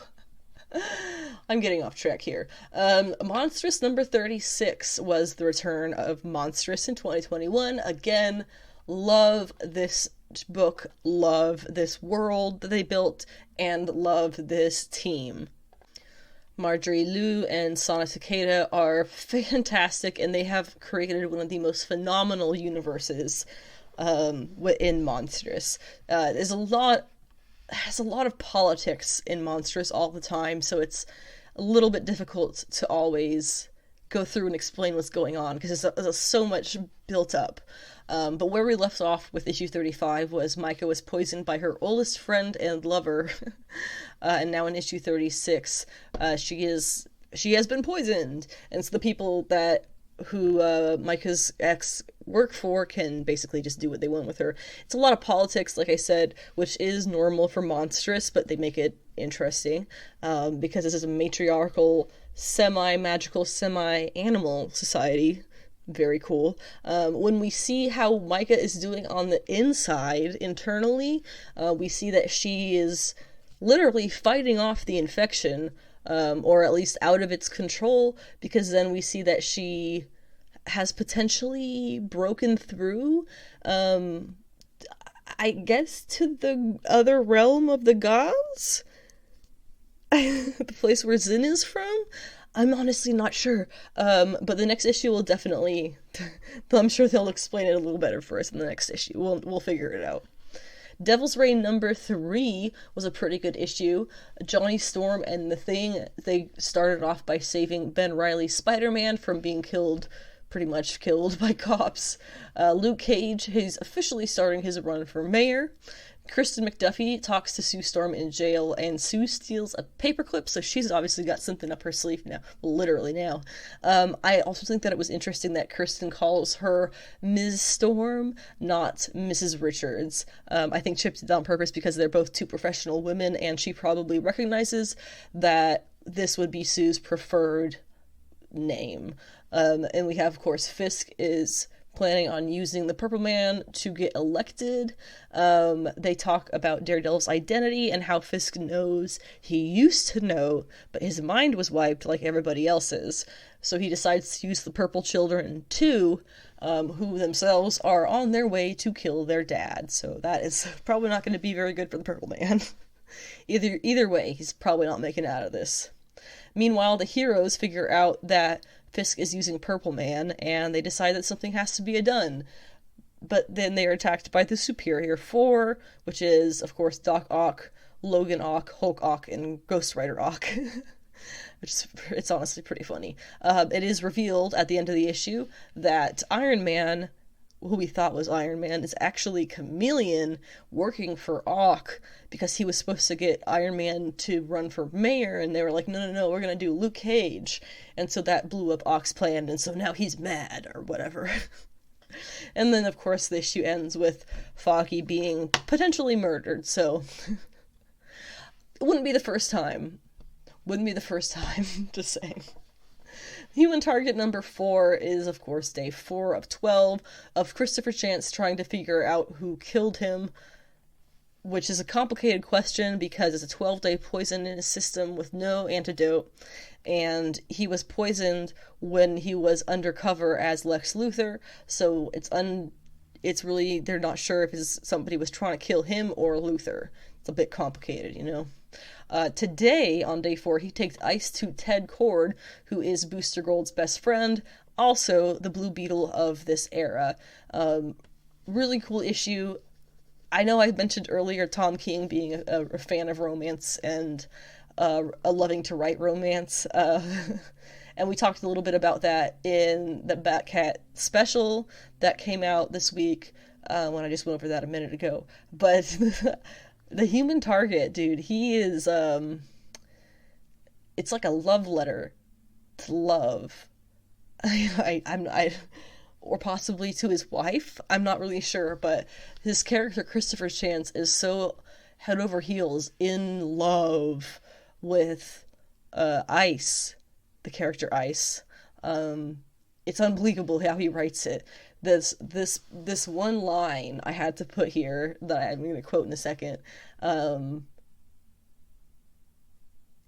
I'm getting off track here. Monstress number 36 was the return of Monstress in 2021. Again, love this book, love this world that they built, and love this team. Marjorie Liu and Sana Takeda are fantastic, and they have created one of the most phenomenal universes in Monstress. There's a lot of politics in Monstress all the time, so it's a little bit difficult to always go through and explain what's going on, because there's so much built up. But where we left off with issue 35 was Micah was poisoned by her oldest friend and lover, and now in issue 36, she has been poisoned, and so the people who Micah's ex work for can basically just do what they want with her. It's a lot of politics, like I said, which is normal for Monstress, but they make it interesting, because this is a matriarchal, semi-magical, semi-animal society. Very cool. When we see how Micah is doing on the inside, internally, we see that she is literally fighting off the infection, or at least out of its control, because then we see that she has potentially broken through, I guess, to the other realm of the gods? The place where Zin is from? I'm honestly not sure, but the next issue will definitely, I'm sure they'll explain it a little better for us in the next issue. We'll figure it out. Devil's Reign number 3 was a pretty good issue. Johnny Storm and the Thing, they started off by saving Ben Reilly's Spider-Man from being pretty much killed by cops. Luke Cage, he's officially starting his run for mayor. Kristen McDuffie talks to Sue Storm in jail, and Sue steals a paperclip, so she's obviously got something up her sleeve now, literally now. I also think that it was interesting that Kristen calls her Ms. Storm, not Mrs. Richards. I think Chip did that on purpose because they're both two professional women, and she probably recognizes that this would be Sue's preferred name. And we have, of course, Fisk is planning on using the Purple Man to get elected. They talk about Daredevil's identity and how Fisk knows he used to know, but his mind was wiped like everybody else's. So he decides to use the Purple Children too, who themselves are on their way to kill their dad. So that is probably not going to be very good for the Purple Man. Either way, he's probably not making it out of this. Meanwhile, the heroes figure out that Fisk is using Purple Man, and they decide that something has to be done. But then they are attacked by the Superior Four, which is, of course, Doc Ock, Logan Ock, Hulk Ock, and Ghost Rider Ock. It's honestly pretty funny. It is revealed at the end of the issue that Iron Man, who we thought was Iron Man, is actually Chameleon working for Ock, because he was supposed to get Iron Man to run for mayor, and they were like, no, we're gonna do Luke Cage. And so that blew up Ock's plan, and so now he's mad, or whatever. And then, of course, the issue ends with Foggy being potentially murdered, so it wouldn't be the first time. Just saying. Human Target number 4 is, of course, day 4 of 12 of Christopher Chance trying to figure out who killed him, which is a complicated question because it's a 12-day poison in his system with no antidote, and he was poisoned when he was undercover as Lex Luthor, so it's really, they're not sure if somebody was trying to kill him or Luthor. It's a bit complicated, you know. Today, on day 4, he takes ice to Ted Cord, who is Booster Gold's best friend, also the Blue Beetle of this era. Really cool issue. I know I mentioned earlier Tom King being a fan of romance and a loving to write romance, and we talked a little bit about that in the Batcat special that came out this week, when I just went over that a minute ago. But the Human Target, dude, he is, it's like a love letter to love. Or possibly to his wife. I'm not really sure, but his character, Christopher Chance, is so head over heels in love with Ice, the character Ice. It's unbelievable how he writes it. This one line I had to put here that I'm going to quote in a second.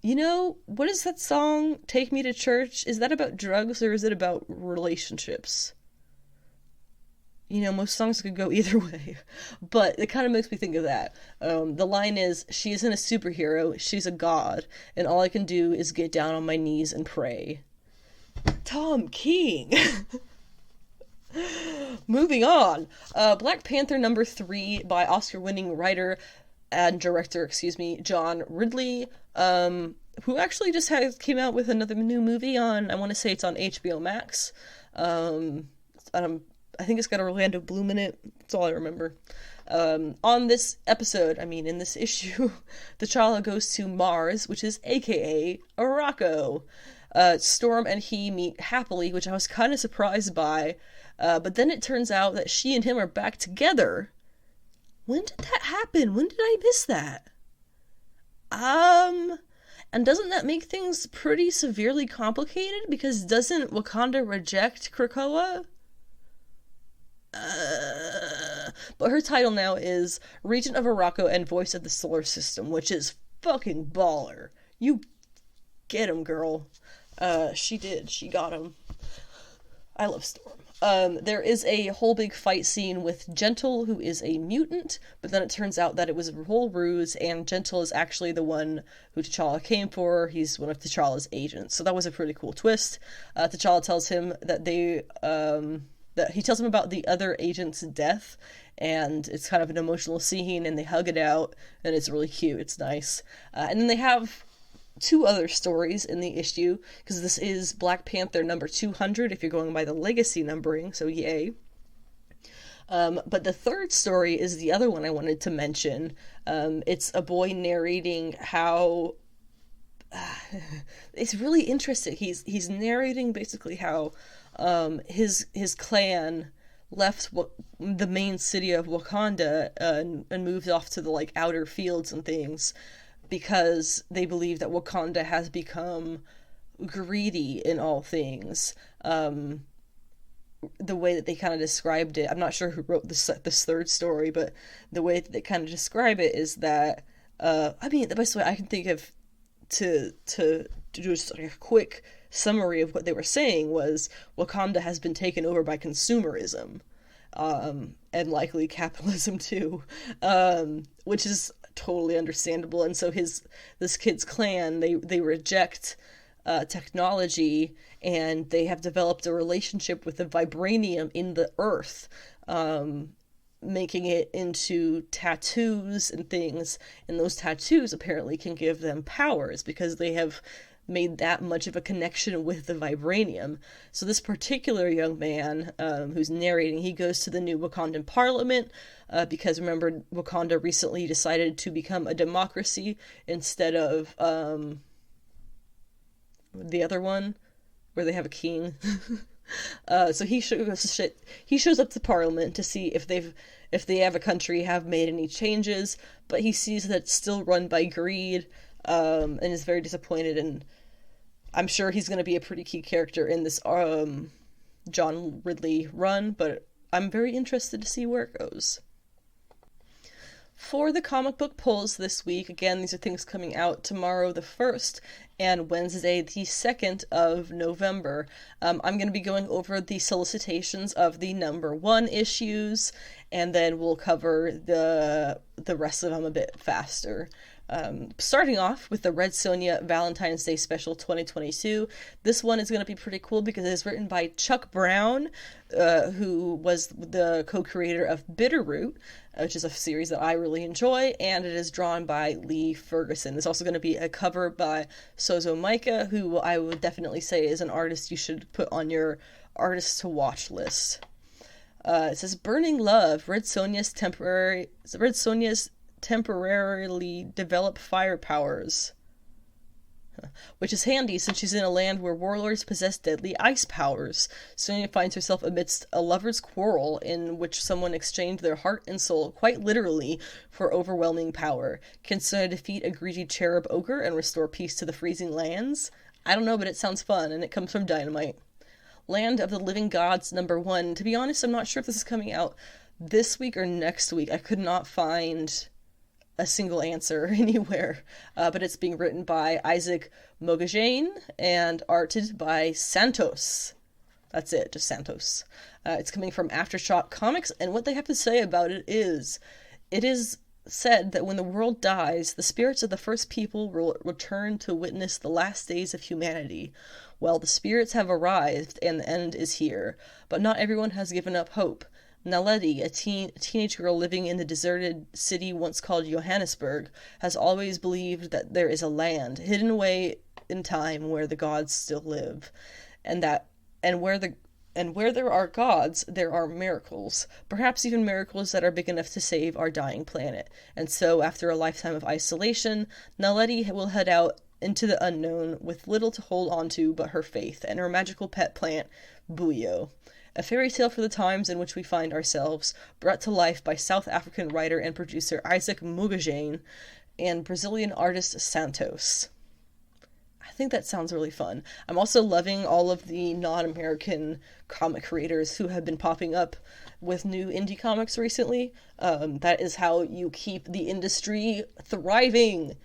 You know, what is that song, Take Me to Church? Is that about drugs or is it about relationships? most songs could go either way, but it kind of makes me think of that. The line is, she isn't a superhero, she's a god, and all I can do is get down on my knees and pray. Tom King! Moving on. Black Panther #3 by Oscar-winning writer and director, John Ridley, who actually just came out with another new movie on, I want to say it's on HBO Max. I think it's got Orlando Bloom in it. That's all I remember. On this episode, in this issue, T'Challa goes to Mars, which is aka Arakko. Storm and he meet happily, which I was kind of surprised by, but then it turns out that she and him are back together. When did that happen? When did I miss that? And doesn't that make things pretty severely complicated? Because doesn't Wakanda reject Krakoa? But her title now is Regent of Arakko and Voice of the Solar System, which is fucking baller. You get him, girl. She did. She got him. I love Storm. There is a whole big fight scene with Gentle, who is a mutant, but then it turns out that it was a whole ruse, and Gentle is actually the one who T'Challa came for. He's one of T'Challa's agents. So that was a pretty cool twist. T'Challa tells him that he tells him about the other agent's death, and it's kind of an emotional scene, and they hug it out, and it's really cute. It's nice. And then they have 2 other stories in the issue, because this is Black Panther #200 if you're going by the legacy numbering, so yay. But the 3rd story is the other one I wanted to mention. It's a boy narrating how it's really interesting. He's narrating basically how his clan left the main city of Wakanda and moved off to the outer fields and things, because they believe that Wakanda has become greedy in all things. The way that they kind of described it, I'm not sure who wrote this 3rd story, but the way that they kind of describe it is that, the best way I can think of to do just a quick summary of what they were saying was Wakanda has been taken over by consumerism, and likely capitalism too, which is totally understandable. And so this kid's clan, they reject technology, and they have developed a relationship with the vibranium in the earth, making it into tattoos and things, and those tattoos apparently can give them powers because they have made that much of a connection with the vibranium. So this particular young man who's narrating, he goes to the new Wakandan parliament, because remember, Wakanda recently decided to become a democracy instead of the other one where they have a king. So he shows up to Parliament to see if they have a country have made any changes, but he sees that it's still run by greed, and is very disappointed. And I'm sure he's going to be a pretty key character in this John Ridley run, but I'm very interested to see where it goes. For the comic book polls this week, again, these are things coming out tomorrow the 1st and Wednesday the 2nd of November. I'm going to be going over the solicitations of the #1 issues, and then we'll cover the rest of them a bit faster. Starting off with the Red Sonja Valentine's Day Special 2022. This one is going to be pretty cool because it is written by Chuck Brown, who was the co-creator of Bitterroot, which is a series that I really enjoy, and it is drawn by Lee Ferguson. There's also going to be a cover by Sozo Micah, who I would definitely say is an artist you should put on your artists to watch list. It says Burning Love, Red Sonja's temporarily develop fire powers, which is handy since she's in a land where warlords possess deadly ice powers. Sonja finds herself amidst a lover's quarrel in which someone exchanged their heart and soul, quite literally, for overwhelming power. Can Sonja defeat a greedy cherub ogre and restore peace to the freezing lands? I don't know, but it sounds fun, and it comes from Dynamite. Land of the Living Gods #1. To be honest, I'm not sure if this is coming out this week or next week. I could not find a single answer anywhere, but it's being written by Isaac Mogajane and arted by Santos. That's it, just Santos. It's coming from Aftershock Comics, and what they have to say about it is said that when the world dies, the spirits of the first people will return to witness the last days of humanity. Well, the spirits have arrived, and the end is here. But not everyone has given up hope. Naledi, a teenage girl living in the deserted city once called Johannesburg, has always believed that there is a land hidden away in time where the gods still live, and where there are gods, there are miracles, perhaps even miracles that are big enough to save our dying planet. And so, after a lifetime of isolation, Naledi will head out into the unknown with little to hold on to but her faith and her magical pet plant, Buyo. A fairy tale for the times in which we find ourselves, brought to life by South African writer and producer Isaac Mugajane and Brazilian artist Santos. I think that sounds really fun. I'm also loving all of the non-American comic creators who have been popping up with new indie comics recently. That is how you keep the industry thriving.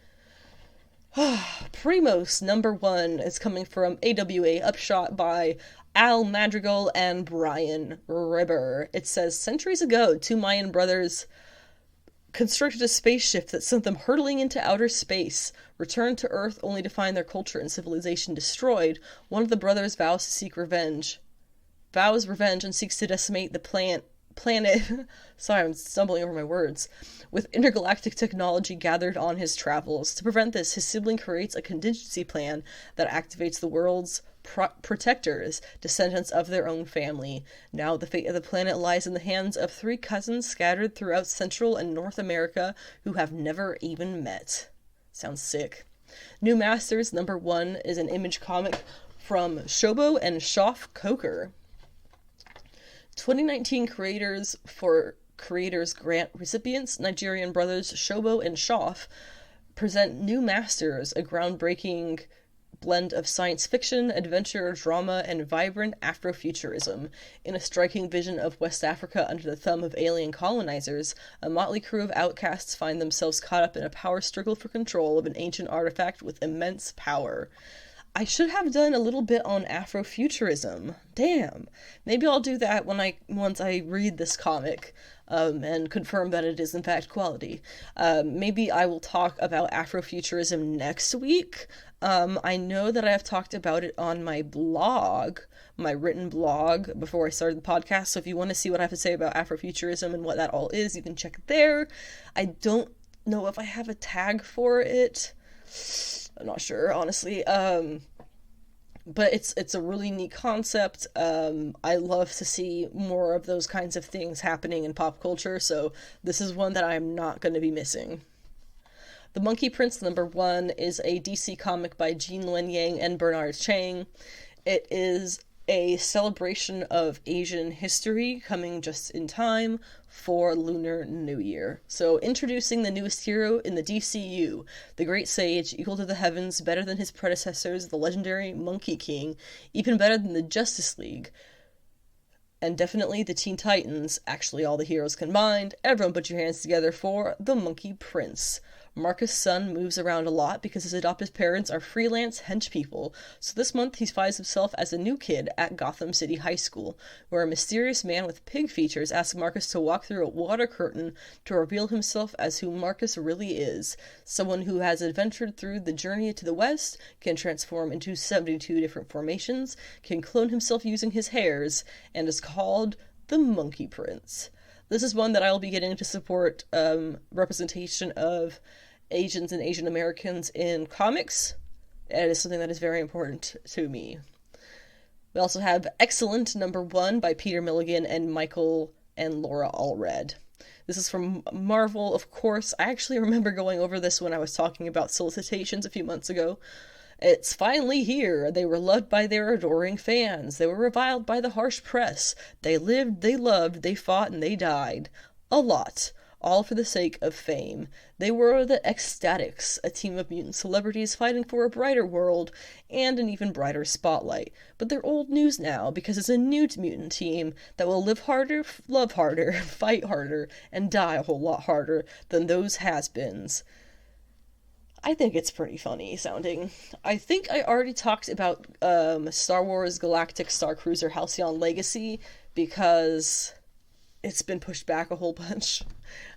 Primos #1 is coming from AWA, upshot by Al Madrigal and Brian Ribber. It says, centuries ago, two Mayan brothers constructed a spaceship that sent them hurtling into outer space. Returned to Earth only to find their culture and civilization destroyed, one of the brothers vows revenge and seeks to decimate the planet sorry, I'm stumbling over my words, with intergalactic technology gathered on his travels. To prevent this, his sibling creates a contingency plan that activates the world's protectors, descendants of their own family. Now the fate of the planet lies in the hands of three cousins scattered throughout Central and North America who have never even met. Sounds sick. New Masters #1 is an Image comic from Shobo and Shoff Coker. 2019 Creators Grant recipients, Nigerian brothers Shobo and Shoff, present New Masters, a groundbreaking blend of science fiction, adventure, drama, and vibrant Afrofuturism. In a striking vision of West Africa under the thumb of alien colonizers, a motley crew of outcasts find themselves caught up in a power struggle for control of an ancient artifact with immense power. I should have done a little bit on Afrofuturism. Damn. Maybe I'll do that once I read this comic, and confirm that it is in fact quality. Maybe I will talk about Afrofuturism next week. I know that I have talked about it on my blog, my written blog, before I started the podcast, so if you want to see what I have to say about Afrofuturism and what that all is, you can check it there. I don't know if I have a tag for it. I'm not sure, honestly. But it's a really neat concept. I love to see more of those kinds of things happening in pop culture, so this is one that I'm not going to be missing. The Monkey Prince #1 is a DC comic by Jean Luen Yang and Bernard Chang. It is a celebration of Asian history coming just in time for Lunar New Year. So, introducing the newest hero in the DCU, the great sage, equal to the heavens, better than his predecessors, the legendary Monkey King, even better than the Justice League, and definitely the Teen Titans, actually all the heroes combined. Everyone put your hands together for the Monkey Prince. Marcus' son moves around a lot because his adoptive parents are freelance hench people, so this month he finds himself as a new kid at Gotham City High School, where a mysterious man with pig features asks Marcus to walk through a water curtain to reveal himself as who Marcus really is. Someone who has adventured through the journey to the west, can transform into 72 different formations, can clone himself using his hairs, and is called the Monkey Prince. This is one that I'll be getting to support representation of Asians and Asian Americans in comics. It is something that is very important to me. We also have Excellent #1 by Peter Milligan and Michael and Laura Allred. This is from Marvel, of course. I actually remember going over this when I was talking about solicitations a few months ago. It's finally here. They were loved by their adoring fans. They were reviled by the harsh press. They lived, they loved, they fought, and they died. A lot. All for the sake of fame. They were the Ecstatics, a team of mutant celebrities fighting for a brighter world and an even brighter spotlight. But they're old news now because it's a new mutant team that will live harder, love harder, fight harder, and die a whole lot harder than those has-beens. I think it's pretty funny sounding. I think I already talked about Star Wars Galactic Star Cruiser Halcyon Legacy because it's been pushed back a whole bunch.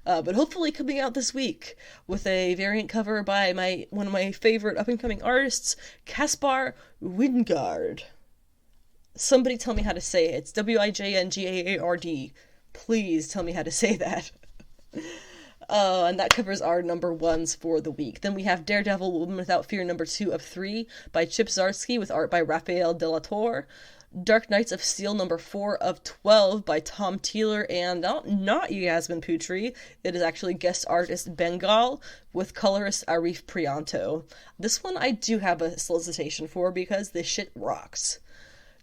But hopefully coming out this week with a variant cover by one of my favorite up-and-coming artists, Caspar Wijngaard. Somebody tell me how to say it. It's Wijngaard. Please tell me how to say that. And that covers our number ones for the week. Then we have Daredevil Woman Without Fear number 2 of 3 by Chip Zdarsky with art by Raphael De La Torre. Dark Knights of Steel number 4 of 12 by Tom Taylor and not Yasmin Putri. It is actually guest artist Bengal with colorist Arif Prianto. This one I do have a solicitation for because this shit rocks.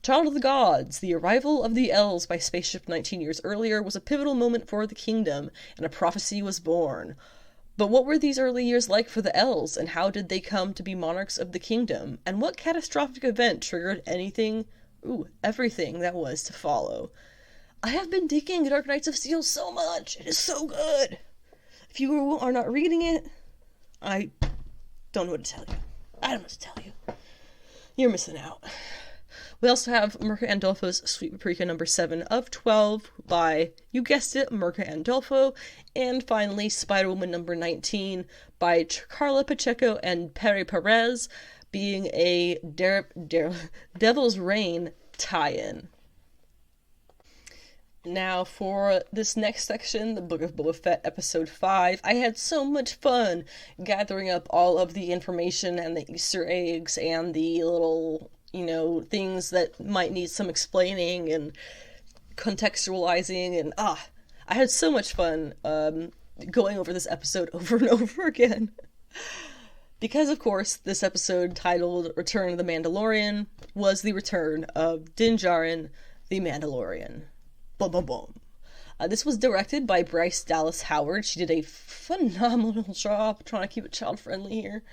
Child of the Gods, the arrival of the Elves by Spaceship 19 years earlier was a pivotal moment for the kingdom, and a prophecy was born. But what were these early years like for the Elves, and how did they come to be monarchs of the kingdom? And what catastrophic event triggered everything that was to follow? I have been digging Dark Knights of Steel so much. It is so good. If you are not reading it, I don't know what to tell you. I don't know what to tell you. You're missing out. We also have Mirka Andolfo's Sweet Paprika number 7 of 12 by, you guessed it, Mirka Andolfo. And finally, Spider-Woman number 19 by Carla Pacheco and Pere Perez, being a Devil's Reign tie-in. Now, for this next section, the Book of Boba Fett episode 5, I had so much fun gathering up all of the information and the Easter eggs and the little, things that might need some explaining and contextualizing, and I had so much fun going over this episode over and over again. Because, of course, this episode, titled Return of the Mandalorian, was the return of Din Djarin, the Mandalorian. Boom, boom, boom. This was directed by Bryce Dallas Howard. She did a phenomenal job trying to keep it child-friendly here.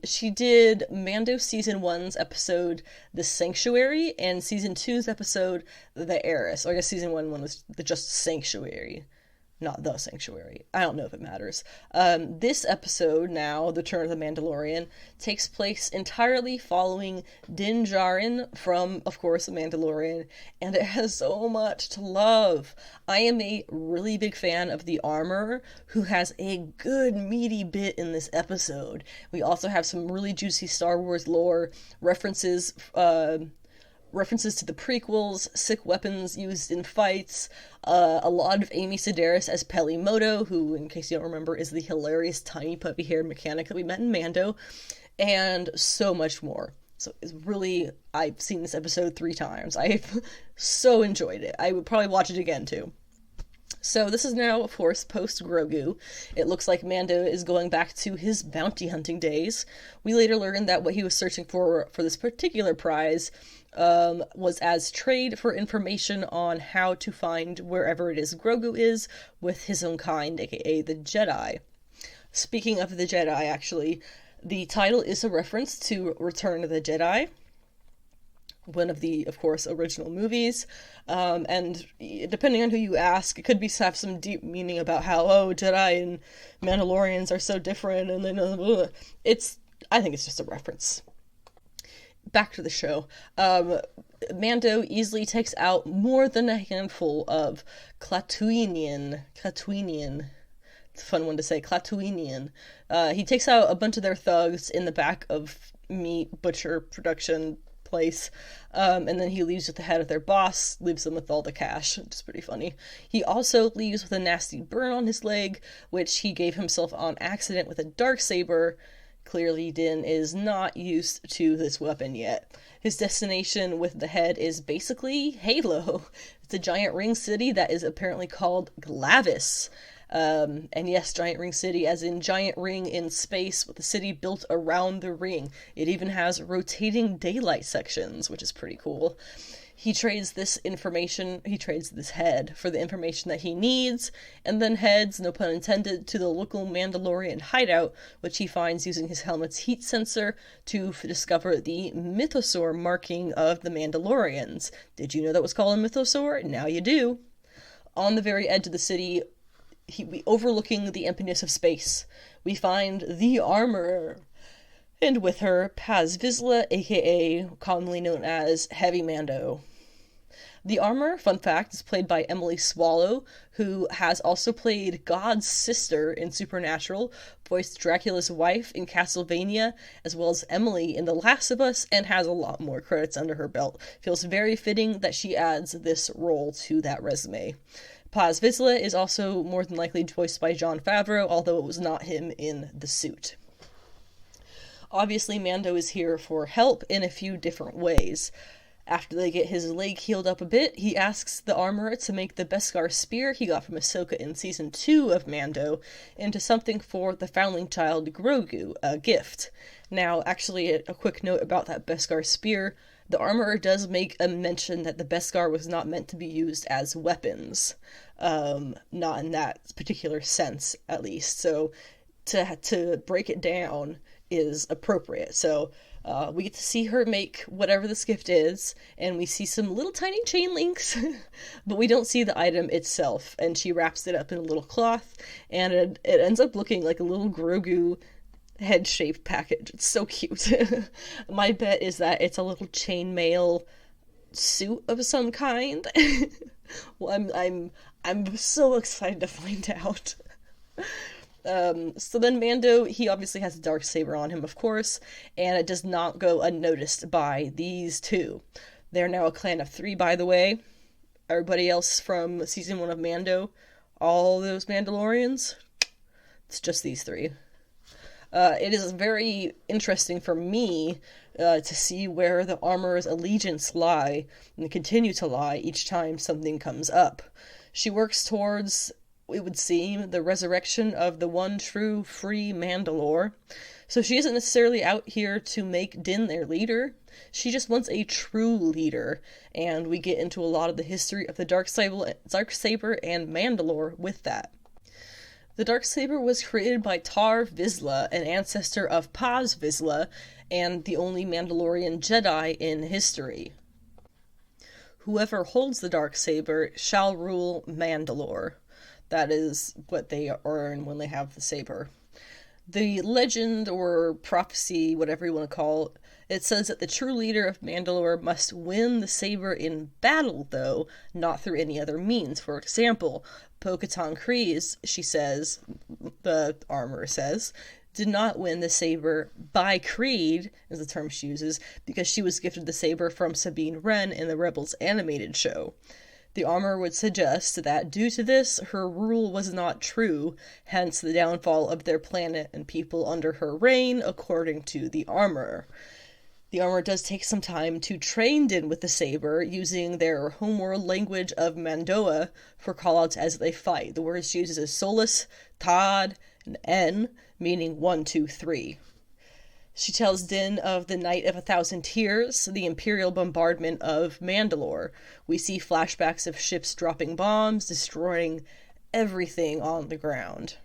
She did Mando Season 1's episode, The Sanctuary, and Season 2's episode, The Heiress. Or I guess Season 1 was just Sanctuary, not The Sanctuary. I don't know if it matters. This episode, now, The Return of the Mandalorian, takes place entirely following Din Djarin from, of course, The Mandalorian, and it has so much to love. I am a really big fan of the Armorer, who has a good meaty bit in this episode. We also have some really juicy Star Wars lore, references to the prequels, sick weapons used in fights, a lot of Amy Sedaris as Pelimoto, who, in case you don't remember, is the hilarious tiny puppy-haired mechanic that we met in Mando, and so much more. So it's really, I've seen this episode 3 times. I've so enjoyed it. I would probably watch it again, too. So this is now, of course, post-Grogu. It looks like Mando is going back to his bounty hunting days. We later learned that what he was searching for this particular prize was as trade for information on how to find wherever it is Grogu is with his own kind, aka the Jedi. Speaking of the Jedi, actually, the title is a reference to Return of the Jedi, one of the, of course, original movies, and depending on who you ask, it could have some deep meaning about how, Jedi and Mandalorians are so different, and then, I think it's just a reference. Back to the show. Mando easily takes out more than a handful of Klatooinian, it's a fun one to say, Klatooinian. He takes out a bunch of their thugs in the back of meat butcher production place, and then he leaves with the head of their boss, leaves them with all the cash, which is pretty funny. He also leaves with a nasty burn on his leg, which he gave himself on accident with a darksaber. Clearly, Din is not used to this weapon yet. His destination with the head is basically Halo. It's a giant ring city that is apparently called Glavis. And yes, giant ring city, as in giant ring in space with the city built around the ring. It even has rotating daylight sections, which is pretty cool. He trades this head for the information that he needs, and then heads, no pun intended, to the local Mandalorian hideout, which he finds using his helmet's heat sensor to discover the mythosaur marking of the Mandalorians. Did you know that was called a mythosaur? Now you do. On the very edge of the city, overlooking the emptiness of space, we find the Armorer, and with her, Paz Vizsla, aka commonly known as Heavy Mando. The armor, fun fact, is played by Emily Swallow, who has also played God's sister in Supernatural, voiced Dracula's wife in Castlevania, as well as Emily in The Last of Us, and has a lot more credits under her belt. Feels very fitting that she adds this role to that resume. Paz Vizsla is also more than likely voiced by Jon Favreau, although it was not him in the suit. Obviously, Mando is here for help in a few different ways. After they get his leg healed up a bit, he asks the armorer to make the Beskar spear he got from Ahsoka in Season 2 of Mando into something for the foundling child Grogu, a gift. Now, actually, a quick note about that Beskar spear. The armorer does make a mention that the Beskar was not meant to be used as weapons. Not in that particular sense, at least. So, to break it down is appropriate. So, we get to see her make whatever this gift is, and we see some little tiny chain links, but we don't see the item itself, and she wraps it up in a little cloth, and it ends up looking like a little Grogu head-shaped package. It's so cute. My bet is that it's a little chainmail suit of some kind. Well, I'm so excited to find out. So then Mando, he obviously has a darksaber on him, of course, and it does not go unnoticed by these two. They're now a clan of 3, by the way. Everybody else from Season 1 of Mando, all those Mandalorians, it's just these 3. It is very interesting for me to see where the armorer's allegiance lie, and continue to lie each time something comes up. She works towards, it would seem, the resurrection of the one true free Mandalore. So she isn't necessarily out here to make Din their leader. She just wants a true leader, and we get into a lot of the history of the Darksaber and Mandalore with that. The Darksaber was created by Tar Vizsla, an ancestor of Paz Vizsla, and the only Mandalorian Jedi in history. Whoever holds the Darksaber shall rule Mandalore. That is what they earn when they have the saber. The legend or prophecy, whatever you want to call it, it says that the true leader of Mandalore must win the saber in battle, though, not through any other means. For example, Bo-Katan Kryze, she says, the armorer says, did not win the saber by creed, is the term she uses, because she was gifted the saber from Sabine Wren in the Rebels animated show. The armorer would suggest that, due to this, her rule was not true, hence the downfall of their planet and people under her reign, according to the armorer. The armorer does take some time to train Din with the saber, using their homeworld language of Mandoa for callouts as they fight. The words she uses is Solus, Tad, and En, meaning 1, 2, 3. She tells Din of the Night of 1,000 Tears, the Imperial bombardment of Mandalore. We see flashbacks of ships dropping bombs, destroying everything on the ground.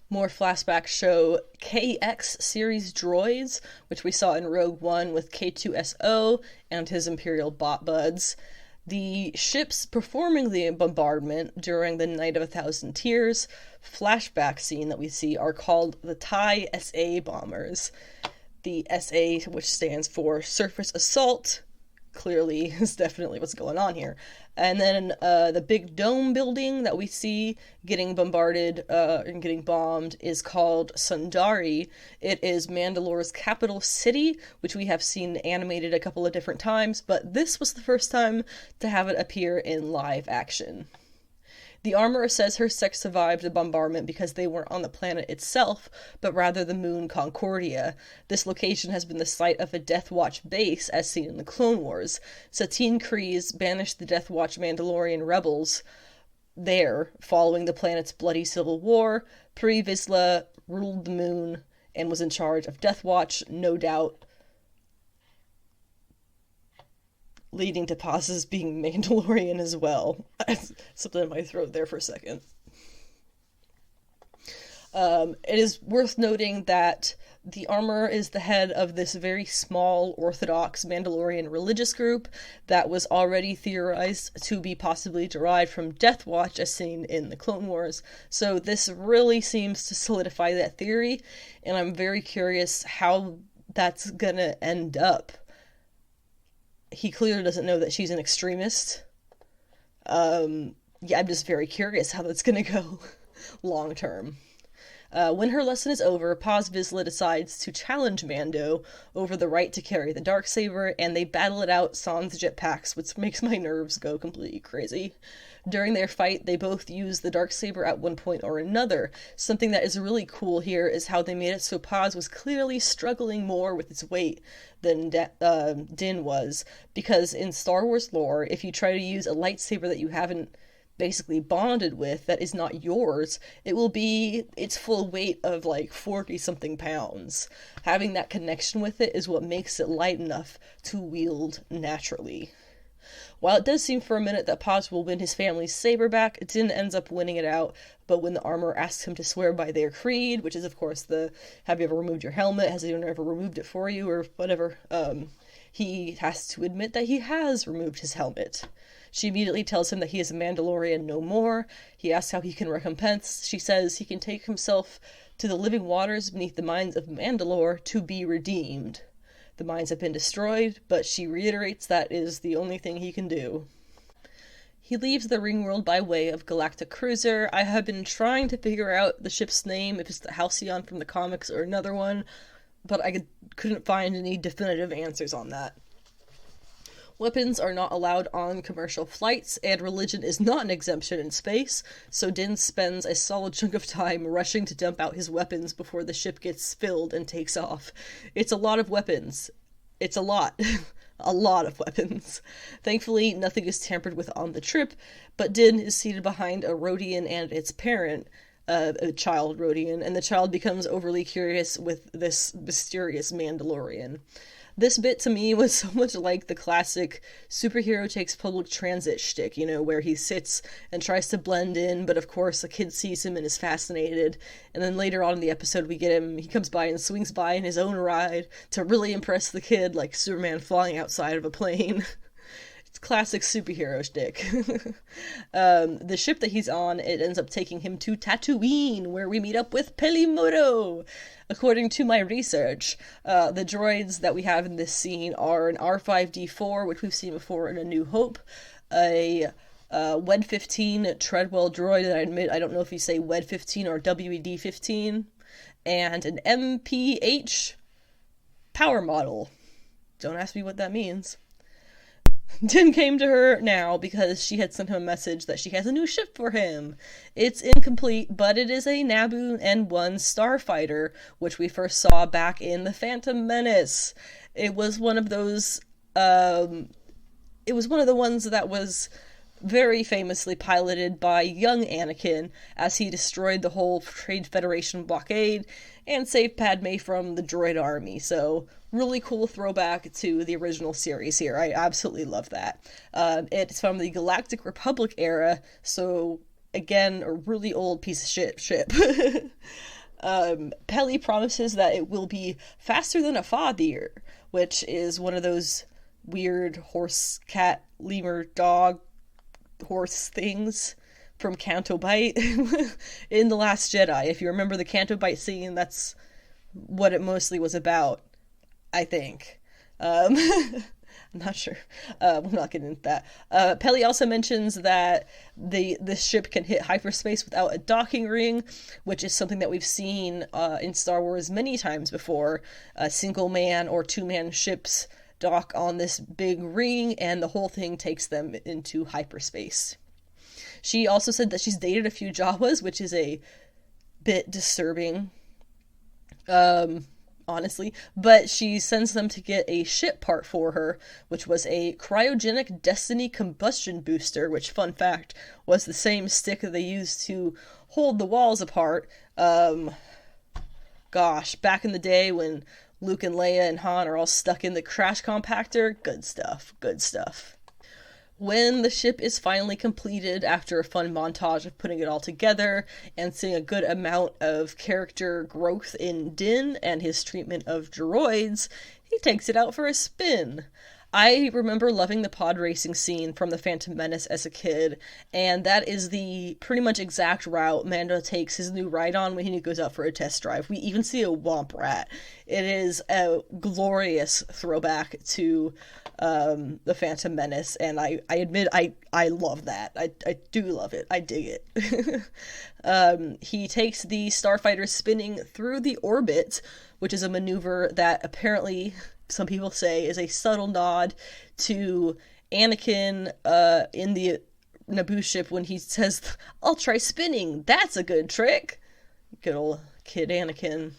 More flashbacks show KX series droids, which we saw in Rogue One with K2SO and his Imperial bot buds. The ships performing the bombardment during the Night of 1,000 Tears flashback scene that we see are called the TIE SA bombers. The SA, which stands for Surface Assault, clearly is definitely what's going on here. And then the big dome building that we see getting bombarded and getting bombed is called Sundari. It is Mandalore's capital city, which we have seen animated a couple of different times, but this was the first time to have it appear in live action. The armorer says her sex survived the bombardment because they weren't on the planet itself, but rather the moon Concordia. This location has been the site of a Death Watch base, as seen in the Clone Wars. Satine Kryze banished the Death Watch Mandalorian rebels there, following the planet's bloody civil war. Pre Vizsla ruled the moon and was in charge of Death Watch, no doubt leading to Paz's being Mandalorian as well. Something in my throat there for a second. It is worth noting that the armorer is the head of this very small Orthodox Mandalorian religious group that was already theorized to be possibly derived from Death Watch, as seen in the Clone Wars. So this really seems to solidify that theory, and I'm very curious how that's gonna end up. He clearly doesn't know that she's an extremist, Yeah, I'm just very curious how that's gonna go long term. When her lesson is over, Paz Vizsla decides to challenge Mando over the right to carry the Darksaber, and they battle it out sans jetpacks, which makes my nerves go completely crazy. During their fight, they both use the Darksaber at one point or another. Something that is really cool here is how they made it so Paz was clearly struggling more with its weight than Din was, because in Star Wars lore, if you try to use a lightsaber that you haven't basically bonded with, that is not yours, it will be its full weight of like 40 something pounds. Having that connection with it is what makes it light enough to wield naturally. While it does seem for a minute that Paz will win his family's saber back, Din ends up winning it out, but when the armor asks him to swear by their creed, which is of course the have you ever removed your helmet, has anyone ever removed it for you, or whatever, he has to admit that he has removed his helmet. She immediately tells him that he is a Mandalorian no more. He asks how he can recompense. She says he can take himself to the living waters beneath the mines of Mandalore to be redeemed. The mines have been destroyed, but she reiterates that is the only thing he can do. He leaves the ring world by way of Galactic Cruiser. I have been trying to figure out the ship's name, if it's the Halcyon from the comics or another one, but I couldn't find any definitive answers on that. Weapons are not allowed on commercial flights, and religion is not an exemption in space, so Din spends a solid chunk of time rushing to dump out his weapons before the ship gets filled and takes off. It's a lot of weapons. It's a lot. A lot of weapons. Thankfully, nothing is tampered with on the trip, but Din is seated behind a Rodian and its parent, a child Rodian, and the child becomes overly curious with this mysterious Mandalorian. This bit to me was so much like the classic superhero takes public transit shtick, you know, where he sits and tries to blend in, but of course a kid sees him and is fascinated, and then later on in the episode we get him, he comes by and swings by in his own ride to really impress the kid, like Superman flying outside of a plane. It's classic superhero shtick. The ship that he's on, it ends up taking him to Tatooine, where we meet up with Pelimoto. According to my research, the droids that we have in this scene are an R5-D4, which we've seen before in A New Hope, a WED-15 Treadwell droid, and I admit I don't know if you say WED-15 or WED-15, and an MPH power model. Don't ask me what that means. Din came to her now because she had sent him a message that she has a new ship for him. It's incomplete, but it is a Naboo N1 starfighter, which we first saw back in The Phantom Menace. It was one of those, it was one of the ones that was very famously piloted by young Anakin as he destroyed the whole Trade Federation blockade and saved Padme from the droid army. So, really cool throwback to the original series here. I absolutely love that. It's from the Galactic Republic era, so again, a really old piece of ship. Peli promises that it will be faster than a fathier, which is one of those weird horse, cat, lemur, dog, horse things from Canto Bight in The Last Jedi. If you remember the Canto Bight scene, that's what it mostly was about, I think. I'm not sure. We're not getting into that. Peli also mentions that this ship can hit hyperspace without a docking ring, which is something that we've seen in Star Wars many times before. Single-man or two-man ships dock on this big ring, and the whole thing takes them into hyperspace. She also said that she's dated a few Jawas, which is a bit disturbing, honestly, but she sends them to get a ship part for her, which was a cryogenic Destiny combustion booster, which, fun fact, was the same stick that they used to hold the walls apart, back in the day when Luke and Leia and Han are all stuck in the crash compactor. Good stuff, good stuff. When the ship is finally completed, after a fun montage of putting it all together and seeing a good amount of character growth in Din and his treatment of droids, he takes it out for a spin. I remember loving the pod racing scene from The Phantom Menace as a kid, and that is the pretty much exact route Mando takes his new ride on when he goes out for a test drive. We even see a Womp Rat. It is a glorious throwback to The Phantom Menace, and I admit I love that. I do love it. I dig it. He takes the starfighter spinning through the orbit, which is a maneuver that apparently some people say is a subtle nod to Anakin in the Naboo ship when he says, "I'll try spinning, that's a good trick." Good old kid Anakin.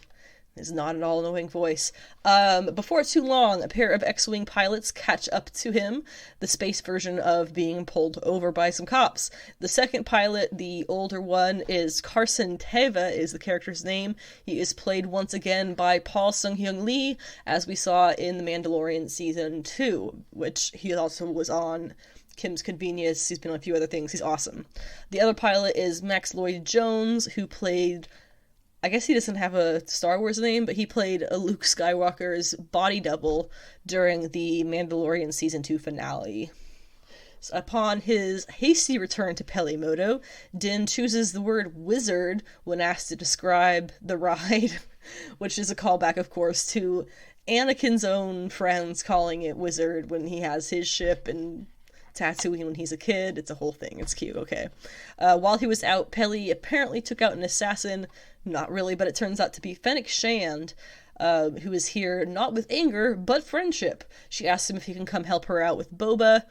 His not at all annoying voice. Before too long, a pair of X-Wing pilots catch up to him, the space version of being pulled over by some cops. The second pilot, the older one, is Carson Teva, is the character's name. He is played once again by Paul Sung-hyun Lee, as we saw in The Mandalorian Season 2, which he also was on Kim's Convenience. He's been on a few other things. He's awesome. The other pilot is Max Lloyd Jones, who played... I guess he doesn't have a Star Wars name, but he played a Luke Skywalker's body double during the Mandalorian Season 2 finale. So upon his hasty return to Pelimoto, Din chooses the word wizard when asked to describe the ride, which is a callback, of course, to Anakin's own friends calling it wizard when he has his ship and Tatooine when he's a kid. It's a whole thing. It's cute, okay. While he was out, Peli apparently took out an assassin. Not really, but it turns out to be Fennec Shand, who is here not with anger, but friendship. She asks him if he can come help her out with Boba,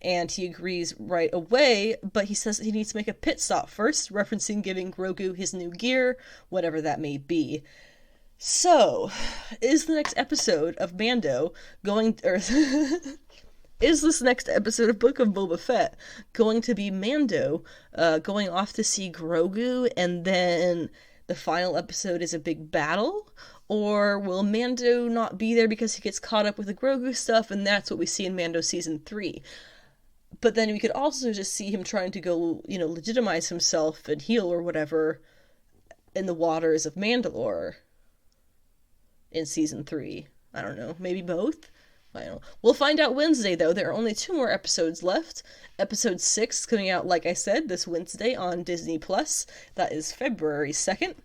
and he agrees right away, but he says he needs to make a pit stop first, referencing giving Grogu his new gear, whatever that may be. So, is the next episode of Mando going... Is this next episode of Book of Boba Fett going to be Mando going off to see Grogu, and then the final episode is a big battle? Or will Mando not be there because he gets caught up with the Grogu stuff, and that's what we see in Mando Season 3? But then we could also just see him trying to go, legitimize himself and heal or whatever in the waters of Mandalore in Season 3. I don't know, maybe both? I don't know. We'll find out Wednesday, though. There are only 2 more episodes left. Episode 6 is coming out, like I said, this Wednesday on Disney+. That is February 2nd.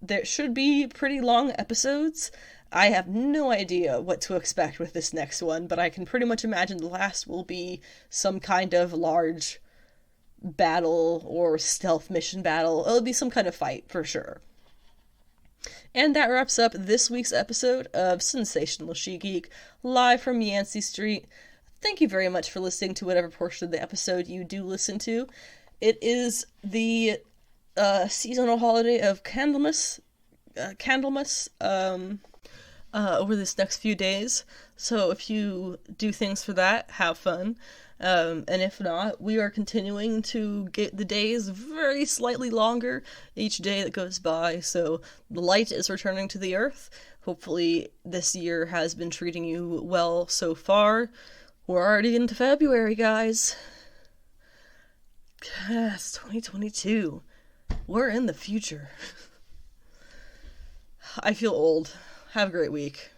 There should be pretty long episodes. I have no idea what to expect with this next one, but I can pretty much imagine the last will be some kind of large battle or stealth mission battle. It'll be some kind of fight, for sure. And that wraps up this week's episode of Sensational She-Geek, live from Yancey Street. Thank you very much for listening to whatever portion of the episode you do listen to. It is the seasonal holiday of Candlemas over this next few days. So if you do things for that, have fun. And if not, we are continuing to get the days very slightly longer each day that goes by, so the light is returning to the earth. Hopefully this year has been treating you well so far. We're already into February, guys. It's 2022. We're in the future. I feel old. Have a great week.